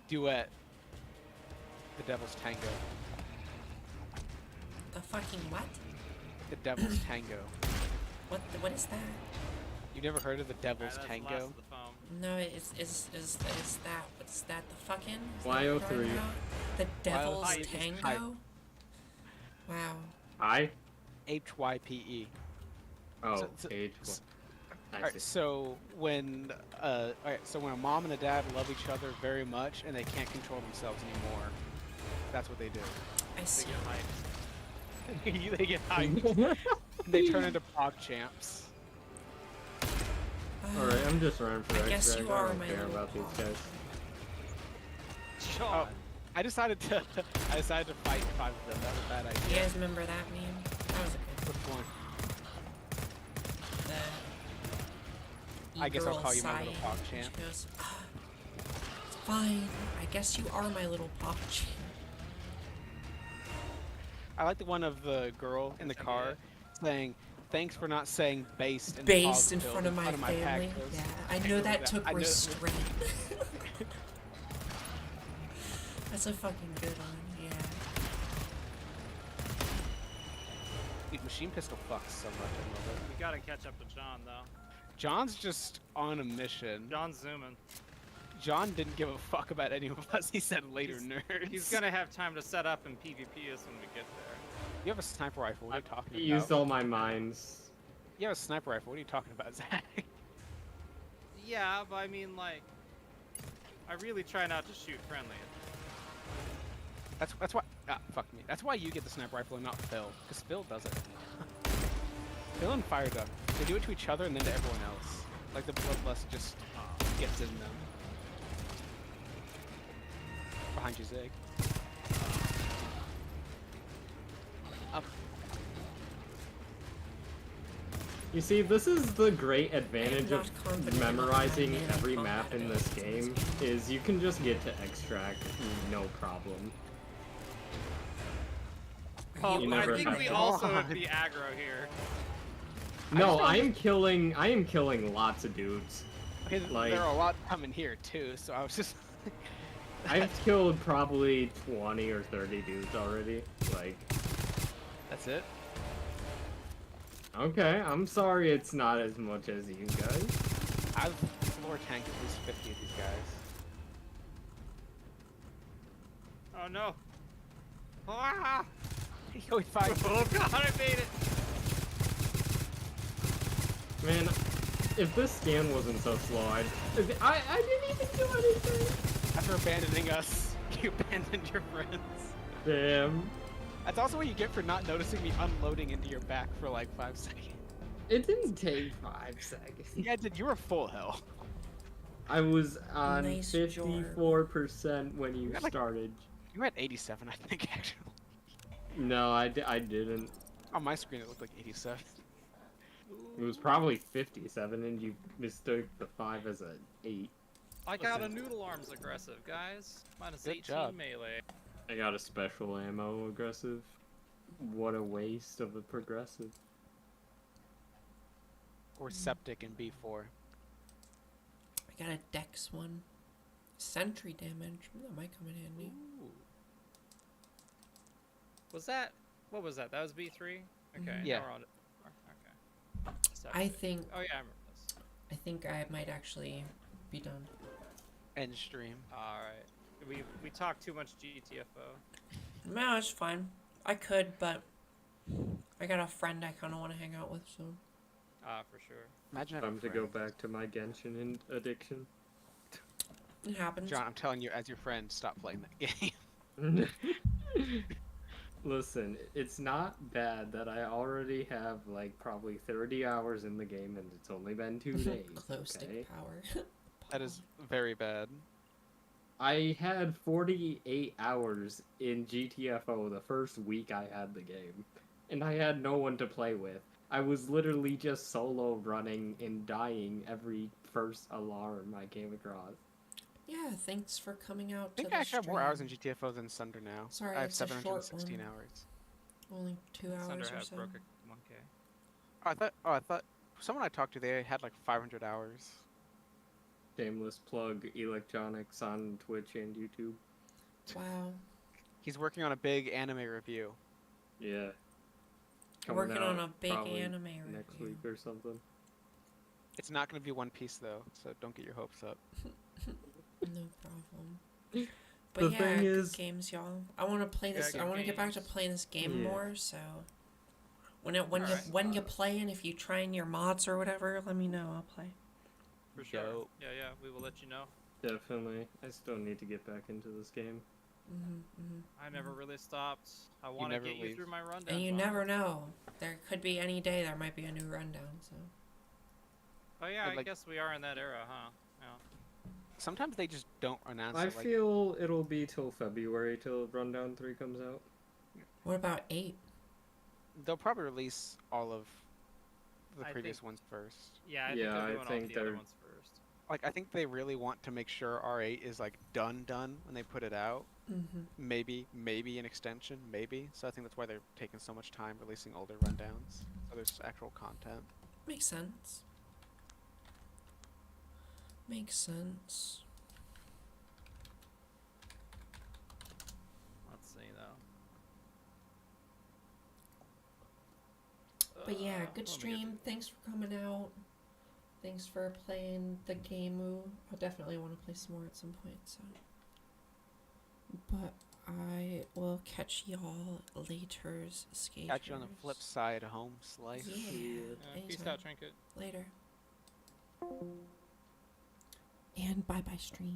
Duet. The Devil's Tango. The fucking what? The Devil's Tango. What is that? You never heard of the Devil's Alright, that's the last Tango? of the foam. No, is that what's that the fucking? Is that Y03. what you're talking about? The Devil's Y03 is Tango? Wow. I? HYPE. Oh, So- age. I Alright, see. so when when a mom and a dad love each other very much and they can't control themselves anymore, that's what they do. I They see. get hyped. They get hyped. They turn into pog champs. Alright, I'm just running for I guess extra. you I are don't my care little about these pog. guys. John. I decided to fight 5 of them. That was a bad You idea. guys remember that meme? That was a good Which one? The I guess I'll e-girl call you my little sighing, pog and champ. She goes, it's fine. I guess you are my little pog champ. I like the one of the girl in the car saying, "Thanks for not saying based and Based in Pogville front of my pack family. post." Yeah, I know that took I know- restraint. That's a fucking good one. Yeah. Dude, machine pistol fucks so much. I love it. We gotta catch up to John, though. John's just on a mission. John's zooming. John didn't give a fuck about any of us. He said later, nerds. He's gonna have time to set up and PvP us when we get there. You have a sniper rifle. What are you talking He about? used all my mines. You have a sniper rifle. What are you talking about, Zach? Yeah, but I mean, like, I really try not to shoot friendly. That's why. Fuck me. That's why you get the sniper rifle and not Phil, because Phil does it. feeling fired up. They do it to each other and then to everyone else. Like the bloodlust just gets in them. Behind you, Zig. Up. You see, this is the great advantage not of confident memorizing enough in every combat map in this game, is you can just get to extract no problem. Oh, You I never think have we to- also would be aggro here. No, I am killing lots of dudes. Okay, Like- there are a lot coming here too, so I was just. I've killed probably 20 or 30 dudes already. Like, That's it. okay, I'm sorry it's not as much as you guys. I've floor tanked at least 50 of these guys. Oh no. Ah! Yo, we fight. Oh god, I made it! Man, if this scan wasn't so slow, I didn't even do anything. After abandoning us, you abandoned your friends. Damn. That's also what you get for not noticing me unloading into your back for like 5 seconds. It didn't take 5 seconds. Yeah, dude, you were full health. I was on Nice 54% when you had, like- started. You were at 87, I think, actually. No, I didn't. On my screen, it looked like 87. It was probably 57, and you mistook the 5 as a 8. I got a Listen. noodle arms aggressive, guys. Minus Good 18 job. melee. I got a special ammo aggressive. What a waste of a progressive. Or septic in B4. I got a dex one. Sentry damage. That might come in handy. Ooh. Was that? What was that? That was B3? Okay. Mhm. Yeah. Now we're on it. Okay. I Septic. think Oh yeah, I remember this. I think I might actually be done. End stream. Alright. We talked too much GTFO. No, it's fine. I could, but I got a friend I kind of want to hang out with, so. Ah, for sure. Imagine having Time to go friends. back to my Genshin addiction. It happens. John, I'm telling you, as your friend, stop playing that game. Listen, it's not bad that I already have like probably 30 hours in the game and it's only been 2 days. Glow okay? stick power. That is very bad. I had 48 hours in GTFO the first week I had the game, and I had no one to play with. I was literally just solo running and dying every first alarm I came across. Yeah, thanks for coming out I think to I the actually have more hours in stream. GTFO than Sunder now. Sorry, I have it's a short 716 one. hours. Only 2 Thunder hours or has so. broke a 1K. I thought someone I talked to, they had like 500 hours. Shameless plug electronics on Twitch and YouTube. Wow. He's working on a big anime review. Yeah. Working on a big probably anime next review. week or something. It's not going to be One Piece though, so don't get your hopes up. No problem. But The yeah, thing good is- games, y'all. I want to play this. good I want to get back to games. playing this game Yeah. more. So when Alright. you play and if you trying your mods or whatever, let me know. I'll play. For sure. Dope. Yeah, yeah, we will let you know. Definitely. I still need to get back into this game. I never really stopped. I want to never get you leave. through my rundown. And you never know. There could be any day there might be a new rundown. So Oh yeah, But, I like- guess we are in that era, huh? Yeah. Sometimes they just don't announce I it. Like, feel it'll be till February till Rundown 3 comes out. what about 8? they'll probably release all of the I previous think- ones first. Yeah, I Yeah, think they're I doing all think the other they're- ones first. Like, I think they really want to make sure R8 is like done when they put it out. Maybe an extension, maybe. So I think that's why they're taking so much time releasing older rundowns. So there's actual content. Makes sense. Makes sense. Let's see though. But yeah, let good me get stream. Thanks for coming out. Thanks for playing the game. I definitely want to play some more at some point. So, but I will catch y'all later. Catch you on the flip side, home slice. Yeah. Peace anytime. out, Trinket. Later. And bye bye stream.